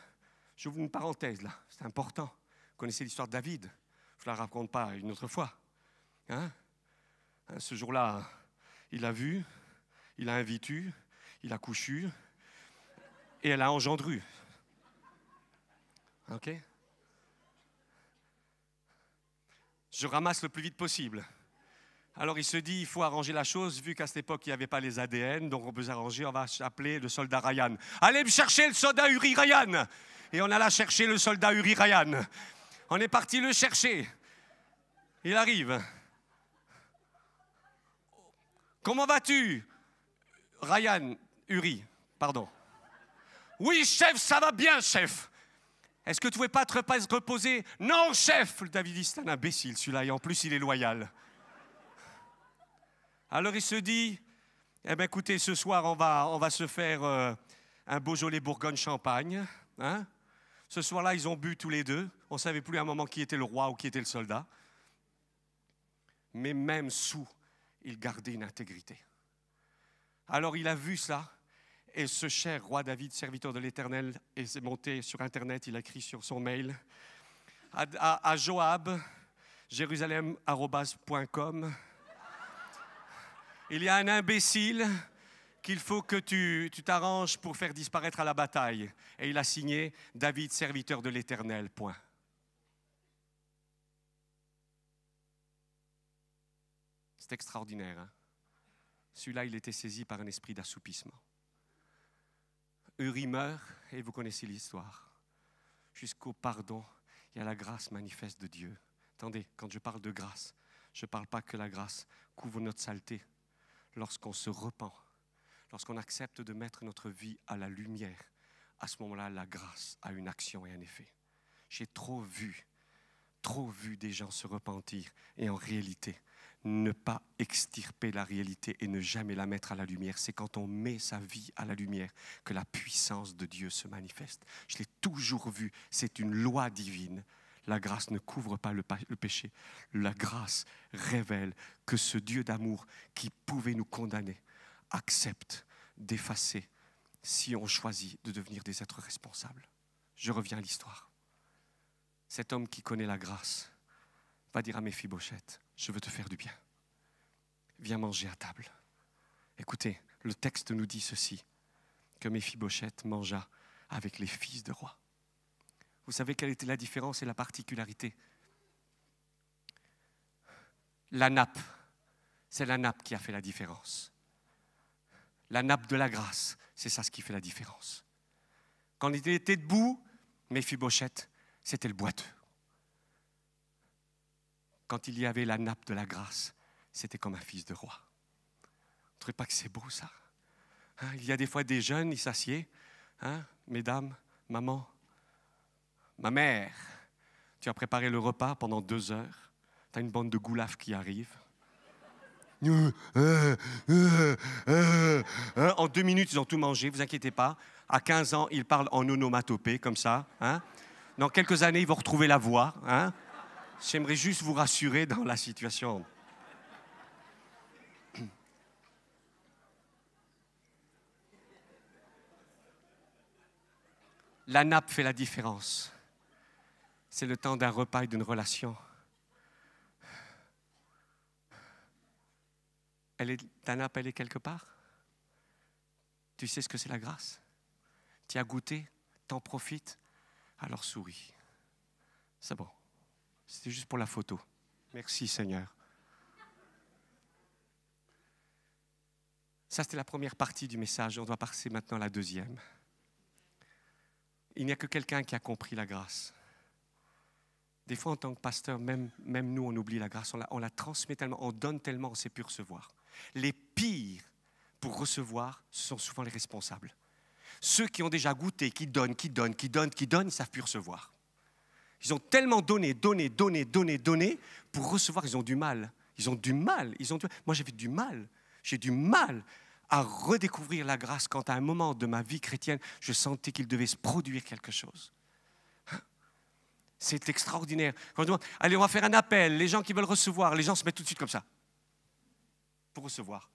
J'ouvre une parenthèse là, c'est important. Vous connaissez l'histoire de David? Je ne la raconte pas une autre fois. Hein? Ce jour-là, il a vu, il a invité, il a couché et elle a engendré. Ok? Je ramasse le plus vite possible. Alors il se dit, il faut arranger la chose, vu qu'à cette époque, il n'y avait pas les ADN, donc on peut s'arranger, on va appeler le soldat Ryan. Allez me chercher le soldat Uri Ryan. Et on alla chercher le soldat Uri Ryan. On est parti le chercher. Il arrive. Comment vas-tu, Ryan, Uri, pardon. Oui, chef, ça va bien, chef. Est-ce que tu ne pouvais pas te reposer? Non, chef. Le David dit, c'est un imbécile, celui-là, et en plus, il est loyal. Alors, il se dit, eh bien, écoutez, ce soir, on va se faire un Beaujolais Bourgogne-Champagne. Hein? Ce soir-là, ils ont bu tous les deux. On ne savait plus à un moment qui était le roi ou qui était le soldat. Mais même sous, il gardait une intégrité. Alors, il a vu ça. Et ce cher roi David, serviteur de l'Éternel, est monté sur Internet, il a écrit sur son mail à Joab, jérusalem@.com. Il y a un imbécile qu'il faut que tu t'arranges pour faire disparaître à la bataille. Et il a signé David, serviteur de l'Éternel. Point. C'est extraordinaire. Hein? Celui-là, il était saisi par un esprit d'assoupissement. Uri meurt, et vous connaissez l'histoire. Jusqu'au pardon, il y a la grâce manifeste de Dieu. Attendez, quand je parle de grâce, je ne parle pas que la grâce couvre notre saleté. Lorsqu'on se repent, lorsqu'on accepte de mettre notre vie à la lumière, à ce moment-là, la grâce a une action et un effet. J'ai trop vu des gens se repentir et en réalité, ne pas extirper la réalité et ne jamais la mettre à la lumière. C'est quand on met sa vie à la lumière que la puissance de Dieu se manifeste. Je l'ai toujours vu, c'est une loi divine. La grâce ne couvre pas le péché. La grâce révèle que ce Dieu d'amour qui pouvait nous condamner accepte d'effacer si on choisit de devenir des êtres responsables. Je reviens à l'histoire. Cet homme qui connaît la grâce va dire à Méphibosheth, je veux te faire du bien. Viens manger à table. Écoutez, le texte nous dit ceci, que Méphibosheth mangea avec les fils de roi. Vous savez quelle était la différence et la particularité? La nappe, c'est la nappe qui a fait la différence. La nappe de la grâce, c'est ça ce qui fait la différence. Quand il était debout, Méphibosheth, c'était le boiteux. quand il y avait la nappe de la grâce, c'était comme un fils de roi. Vous ne trouvez pas que c'est beau ça? Hein, il y a des fois des jeunes, ils s'assiedent. Hein, mesdames, maman, ma mère, tu as préparé le repas pendant 2 heures. Tu as une bande de goulafs qui arrive. En 2 minutes, ils ont tout mangé, ne vous inquiétez pas. À 15 ans, ils parlent en onomatopée, comme ça. Hein. Dans quelques années, ils vont retrouver la voix. Hein. J'aimerais juste vous rassurer dans la situation. La nappe fait la différence. C'est le temps d'un repas et d'une relation. Ta nappe, elle est quelque part. Tu sais ce que c'est la grâce. Tu as goûté, t'en profites, alors souris. C'est bon. C'était juste pour la photo. Merci Seigneur. Ça, c'était la première partie du message. On doit passer maintenant à la deuxième. Il n'y a que quelqu'un qui a compris la grâce. Des fois, en tant que pasteur, même nous, on oublie la grâce. On la transmet tellement, on donne tellement, on ne sait plus recevoir. Les pires pour recevoir, ce sont souvent les responsables. Ceux qui ont déjà goûté, qui donnent, ils ne savent plus recevoir. Ils ont tellement donné, pour recevoir, ils ont du mal. Moi, j'avais du mal. J'ai du mal à redécouvrir la grâce quand à un moment de ma vie chrétienne, je sentais qu'il devait se produire quelque chose. C'est extraordinaire. Quand on demande, allez, on va faire un appel, les gens qui veulent recevoir, les gens se mettent tout de suite comme ça, pour recevoir.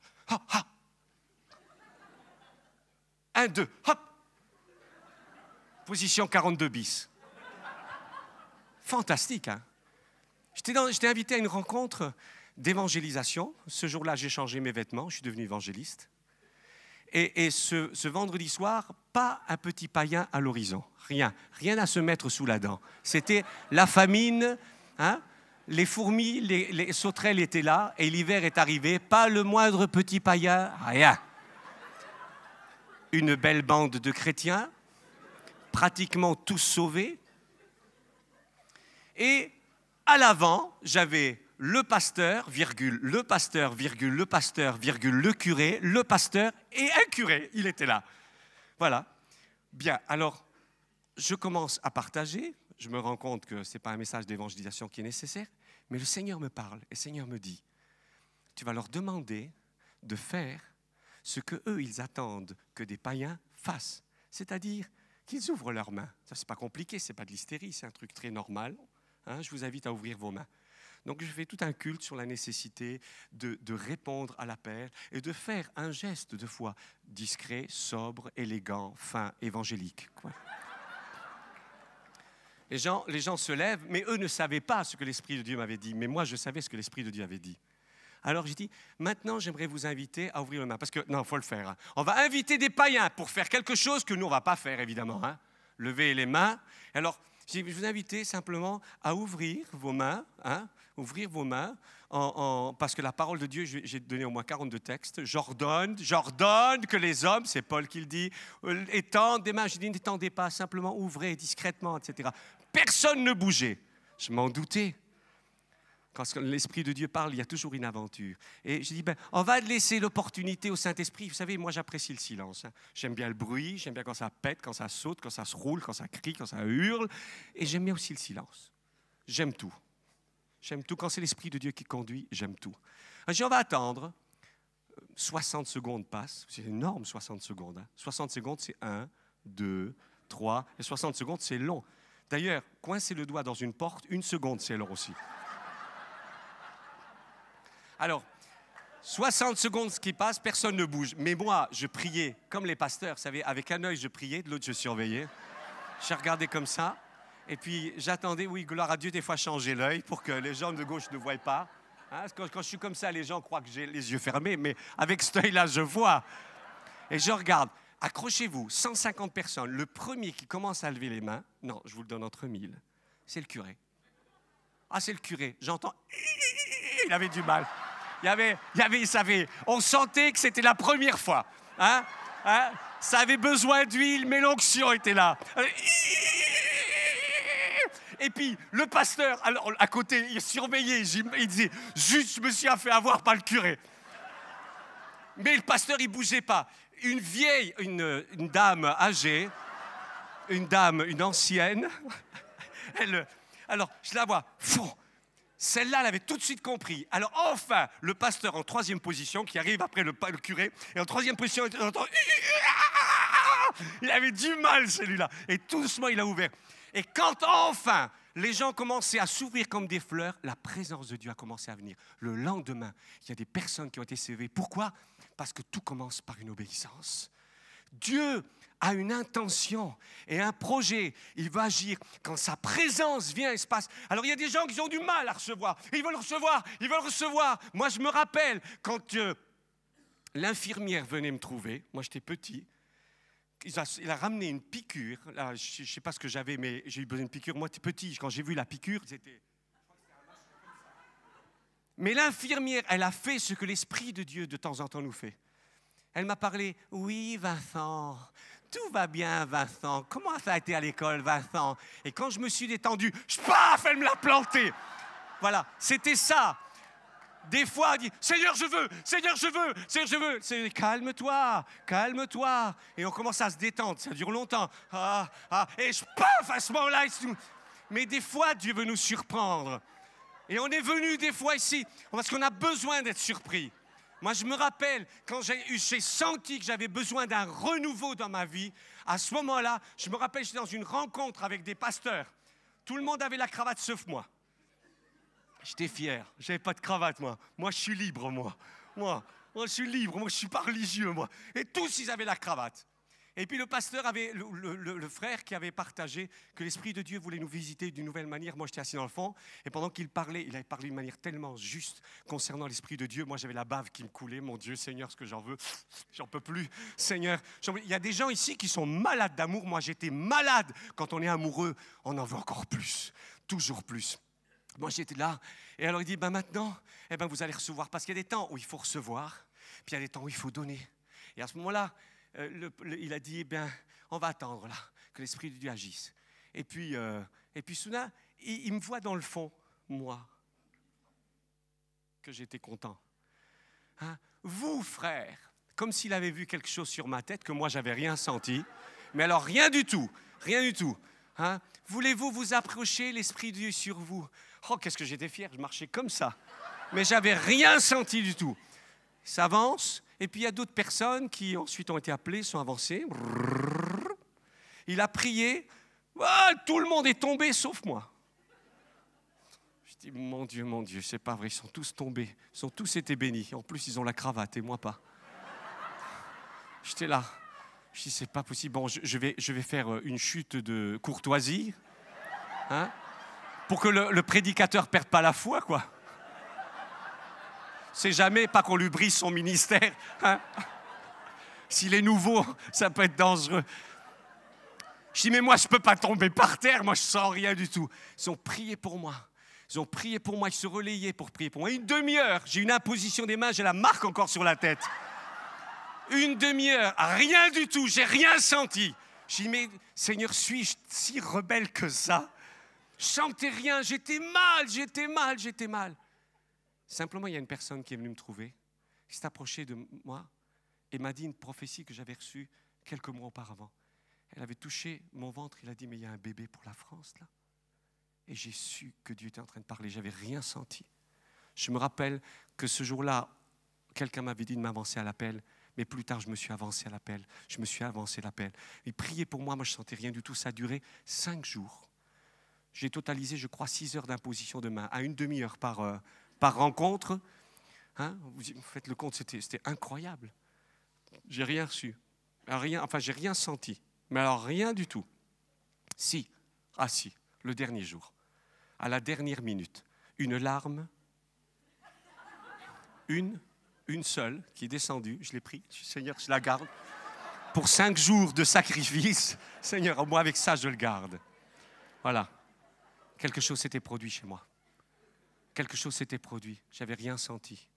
1, 2, hop. Position 42 bis. Fantastique, hein? J'étais invité à une rencontre d'évangélisation. Ce jour-là, j'ai changé mes vêtements, je suis devenu évangéliste. Et ce vendredi soir, pas un petit païen à l'horizon. Rien à se mettre sous la dent. C'était la famine, hein? Les fourmis, les sauterelles étaient là, et l'hiver est arrivé. Pas le moindre petit païen, rien. Une belle bande de chrétiens, pratiquement tous sauvés. Et à l'avant, j'avais le pasteur, le pasteur, le pasteur, le curé, le pasteur et un curé. Il était là. Voilà. Bien, alors, je commence à partager. Je me rends compte que ce n'est pas un message d'évangélisation qui est nécessaire, mais le Seigneur me parle et le Seigneur me dit, tu vas leur demander de faire ce qu'eux, ils attendent que des païens fassent. C'est-à-dire qu'ils ouvrent leurs mains. Ça, ce n'est pas compliqué, ce n'est pas de l'hystérie, c'est un truc très normal. Hein, je vous invite à ouvrir vos mains. Donc, je fais tout un culte sur la nécessité de répondre à l'appel et de faire un geste de foi discret, sobre, élégant, fin, évangélique. Quoi. Les gens se lèvent, mais eux ne savaient pas ce que l'Esprit de Dieu m'avait dit. Mais moi, je savais ce que l'Esprit de Dieu avait dit. Alors, j'ai dit, maintenant, j'aimerais vous inviter à ouvrir les mains. Parce que, non, il faut le faire. Hein. On va inviter des païens pour faire quelque chose que nous, on ne va pas faire, évidemment. Hein. Lever les mains. Alors, je vous invite simplement à ouvrir vos mains, hein, parce que la parole de Dieu, j'ai donné au moins 42 textes. J'ordonne que les hommes, c'est Paul qui le dit, étendent des mains. Je dis, n'étendez pas, simplement ouvrez discrètement, etc. Personne ne bougeait. Je m'en doutais. Quand l'Esprit de Dieu parle, il y a toujours une aventure. Et je dis, on va laisser l'opportunité au Saint-Esprit. Vous savez, moi, j'apprécie le silence. Hein. J'aime bien le bruit, j'aime bien quand ça pète, quand ça saute, quand ça se roule, quand ça crie, quand ça hurle. Et j'aime bien aussi le silence. J'aime tout. J'aime tout. Quand c'est l'Esprit de Dieu qui conduit, j'aime tout. Alors, je dis, on va attendre. 60 secondes passent. C'est énorme, 60 secondes. Hein. 60 secondes, c'est 1, 2, 3. Et 60 secondes, c'est long. D'ailleurs, coincer le doigt dans une porte, 1 seconde, c'est long aussi. Alors, 60 secondes qui passent, personne ne bouge. Mais moi, je priais comme les pasteurs, vous savez, avec un œil, je priais, de l'autre, je surveillais. Je regardais comme ça. Et puis, j'attendais, oui, gloire à Dieu, des fois, changer l'œil pour que les gens de gauche ne voient pas. Hein, quand je suis comme ça, les gens croient que j'ai les yeux fermés, mais avec cet œil-là, je vois. Et je regarde. Accrochez-vous, 150 personnes. Le premier qui commence à lever les mains, non, je vous le donne entre 1000, c'est le curé. Ah, c'est le curé. J'entends, il avait du mal. Il savait, on sentait que c'était la première fois. Hein? Ça avait besoin d'huile, mais l'onction était là. Et puis, le pasteur, alors, à côté, il surveillait. Il disait, juste, je me suis fait avoir par le curé. Mais le pasteur, il ne bougeait pas. Une vieille, une dame âgée, une ancienne, alors, je la vois, celle-là, elle avait tout de suite compris. Alors, enfin, le pasteur en troisième position, qui arrive après le curé, et en troisième position, il avait du mal, celui-là. Et tout doucement, il a ouvert. Et quand, enfin, les gens commençaient à s'ouvrir comme des fleurs, la présence de Dieu a commencé à venir. Le lendemain, il y a des personnes qui ont été sauvées. Pourquoi ? Parce que tout commence par une obéissance. Dieu a une intention et un projet. Il va agir quand sa présence vient et se passe. Alors, il y a des gens qui ont du mal à recevoir. Ils veulent recevoir. Moi, je me rappelle quand l'infirmière venait me trouver. Moi, j'étais petit. Il a ramené une piqûre. Là, je ne sais pas ce que j'avais, mais j'ai eu besoin d'une piqûre. Moi, j'étais petit. Quand j'ai vu la piqûre, c'était... Mais l'infirmière, elle a fait ce que l'Esprit de Dieu, de temps en temps, nous fait. Elle m'a parlé. Oui, Vincent, tout va bien, Vincent. Comment ça a été à l'école, Vincent? Et quand je me suis détendu, paf, elle me l'a planté. Voilà, c'était ça. Des fois, elle dit, Seigneur, je veux, Seigneur, je veux, Seigneur, je veux. C'est, calme-toi. Et on commence à se détendre, ça dure longtemps. Et paf, à ce moment-là. Mais des fois, Dieu veut nous surprendre. Et on est venu des fois ici, parce qu'on a besoin d'être surpris. Moi, je me rappelle, quand j'ai senti que j'avais besoin d'un renouveau dans ma vie, à ce moment-là, je me rappelle, j'étais dans une rencontre avec des pasteurs. Tout le monde avait la cravate sauf moi. J'étais fier. Je n'avais pas de cravate, moi. Moi, je suis libre, moi. Moi, je suis libre. Moi, je ne suis pas religieux, moi. Et tous, ils avaient la cravate. Et puis le pasteur avait, le frère qui avait partagé que l'Esprit de Dieu voulait nous visiter d'une nouvelle manière. Moi, j'étais assis dans le fond. Et pendant qu'il parlait, il avait parlé d'une manière tellement juste concernant l'Esprit de Dieu. Moi, j'avais la bave qui me coulait. Mon Dieu, Seigneur, ce que j'en veux. J'en peux plus. Seigneur, il y a des gens ici qui sont malades d'amour. Moi, j'étais malade. Quand on est amoureux, on en veut encore plus. Toujours plus. Moi, j'étais là. Et alors, il dit, maintenant, vous allez recevoir. Parce qu'il y a des temps où il faut recevoir. Puis il y a des temps où il faut donner. Et à ce moment-là, il a dit, on va attendre là, que l'Esprit de Dieu agisse. Et puis soudain, il me voit dans le fond, moi, que j'étais content. Hein? Vous, frère, comme s'il avait vu quelque chose sur ma tête, que moi, j'avais rien senti. Mais alors, rien du tout. Hein? Voulez-vous vous approcher, l'Esprit de Dieu sur vous? Oh, qu'est-ce que j'étais fier, je marchais comme ça. Mais j'avais rien senti du tout. Ça avance. Et puis il y a d'autres personnes qui ensuite ont été appelées, sont avancées. Il a prié. Tout le monde est tombé sauf moi. Je dis, mon Dieu, c'est pas vrai, ils sont tous tombés. Ils ont tous été bénis. En plus, ils ont la cravate et moi pas. J'étais là. Je dis, c'est pas possible. Bon, je vais faire une chute de courtoisie. Hein, pour que le prédicateur perde pas la foi, quoi. C'est jamais pas qu'on lui brise son ministère. Hein? S'il est nouveau, ça peut être dangereux. Je dis, mais moi, je ne peux pas tomber par terre. Moi, je ne sens rien du tout. Ils ont prié pour moi. Ils se relayaient pour prier pour moi. Une demi-heure, j'ai une imposition des mains, j'ai la marque encore sur la tête. Une demi-heure, rien du tout, j'ai rien senti. Je dis, mais Seigneur, suis-je si rebelle que ça? Je sentais rien, j'étais mal. Simplement, il y a une personne qui est venue me trouver, qui s'est approchée de moi et m'a dit une prophétie que j'avais reçue quelques mois auparavant. Elle avait touché mon ventre, il a dit, mais il y a un bébé pour la France, là. Et j'ai su que Dieu était en train de parler, j'avais rien senti. Je me rappelle que ce jour-là, quelqu'un m'avait dit de m'avancer à l'appel, mais plus tard, je me suis avancé à l'appel. Il priait pour moi, moi je ne sentais rien du tout, ça a duré 5 jours. J'ai totalisé, je crois, 6 heures d'imposition de main, à une demi-heure par rencontre. Hein? Vous faites le compte, c'était incroyable. J'ai rien reçu. J'ai rien senti. Mais alors, rien du tout. Si, le dernier jour, à la dernière minute, une larme, une seule, qui est descendue, je l'ai pris, Seigneur, je la garde. Pour 5 jours de sacrifice, Seigneur, moi, avec ça, je le garde. Voilà. Quelque chose s'était produit chez moi. J'avais rien senti.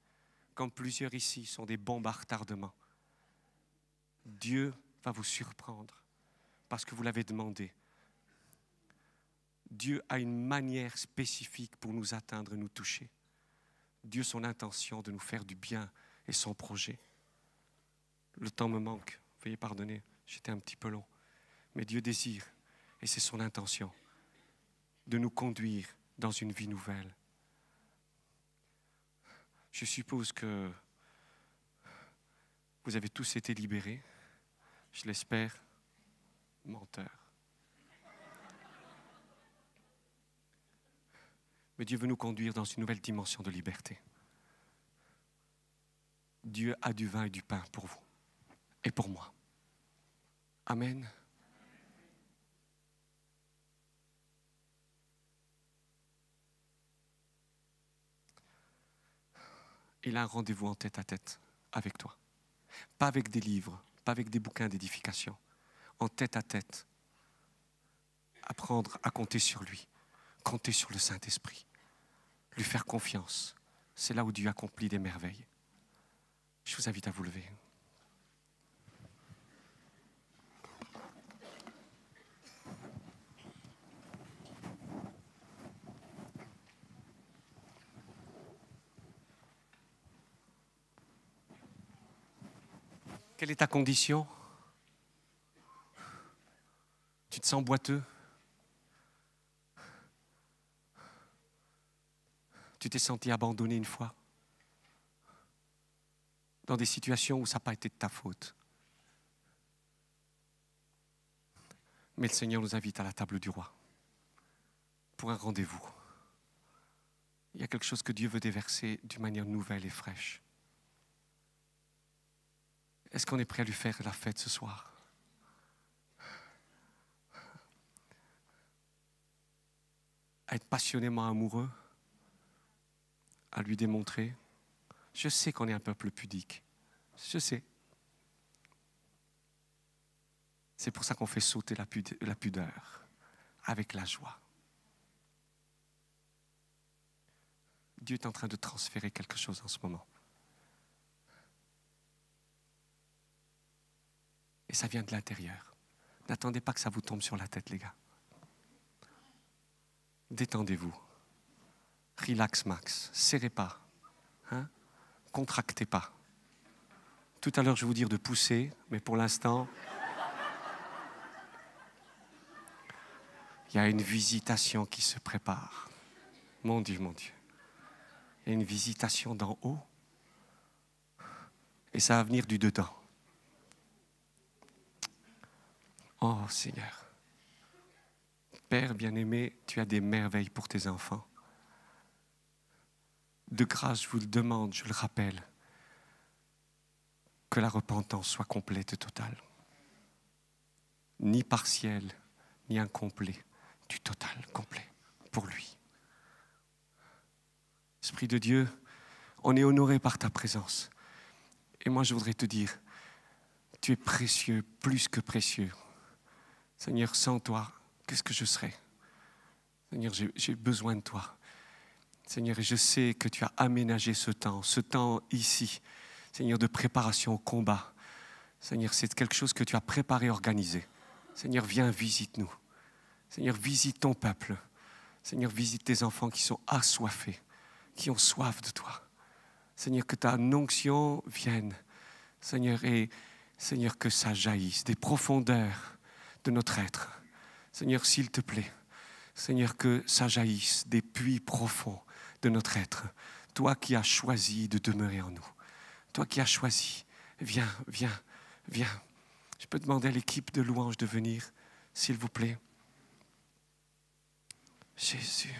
Comme plusieurs ici sont des bombes à retardement. Dieu va vous surprendre parce que vous l'avez demandé. Dieu a une manière spécifique pour nous atteindre et nous toucher. Dieu, son intention de nous faire du bien et son projet. Le temps me manque, veuillez pardonner, j'étais un petit peu long. Mais Dieu désire, et c'est son intention, de nous conduire dans une vie nouvelle. Je suppose que vous avez tous été libérés, je l'espère, menteur. Mais Dieu veut nous conduire dans une nouvelle dimension de liberté. Dieu a du vin et du pain pour vous et pour moi. Amen. Il a un rendez-vous en tête à tête avec toi. Pas avec des livres, pas avec des bouquins d'édification. En tête à tête. Apprendre à compter sur lui. Compter sur le Saint-Esprit. Lui faire confiance. C'est là où Dieu accomplit des merveilles. Je vous invite à vous lever. Quelle est ta condition? Tu te sens boiteux? Tu t'es senti abandonné une fois? Dans des situations où ça n'a pas été de ta faute. Mais le Seigneur nous invite à la table du roi pour un rendez-vous. Il y a quelque chose que Dieu veut déverser d'une manière nouvelle et fraîche. Est-ce qu'on est prêt à lui faire la fête ce soir? À être passionnément amoureux? À lui démontrer? Je sais qu'on est un peuple pudique. Je sais. C'est pour ça qu'on fait sauter la pudeur avec la joie. Dieu est en train de transférer quelque chose en ce moment. Et ça vient de l'intérieur. N'attendez pas que ça vous tombe sur la tête, les gars. Détendez-vous. Relax max. Serrez pas. Hein? Contractez pas. Tout à l'heure, je vais vous dire de pousser, mais pour l'instant, il y a une visitation qui se prépare. Mon Dieu, mon Dieu. Il y a une visitation d'en haut. Et ça va venir du dedans. Oh Seigneur. Père bien-aimé, tu as des merveilles pour tes enfants. De grâce, je vous le demande, je le rappelle, que la repentance soit complète et totale. Ni partielle, ni incomplet, du total, complet, pour lui. Esprit de Dieu, on est honoré par ta présence. Et moi, je voudrais te dire, tu es précieux, plus que précieux. Seigneur, sans toi, qu'est-ce que je serais? Seigneur, j'ai besoin de toi. Seigneur, et je sais que tu as aménagé ce temps ici, Seigneur, de préparation au combat. Seigneur, c'est quelque chose que tu as préparé, organisé. Seigneur, viens, visite-nous. Seigneur, visite ton peuple. Seigneur, visite tes enfants qui sont assoiffés, qui ont soif de toi. Seigneur, que ta onction vienne. Seigneur, et Seigneur, que ça jaillisse des profondeurs de notre être. Seigneur, s'il te plaît, Seigneur, que ça jaillisse des puits profonds de notre être. Toi qui as choisi de demeurer en nous. Toi qui as choisi. Viens, viens, viens. Je peux demander à l'équipe de louange de venir, s'il vous plaît. Jésus.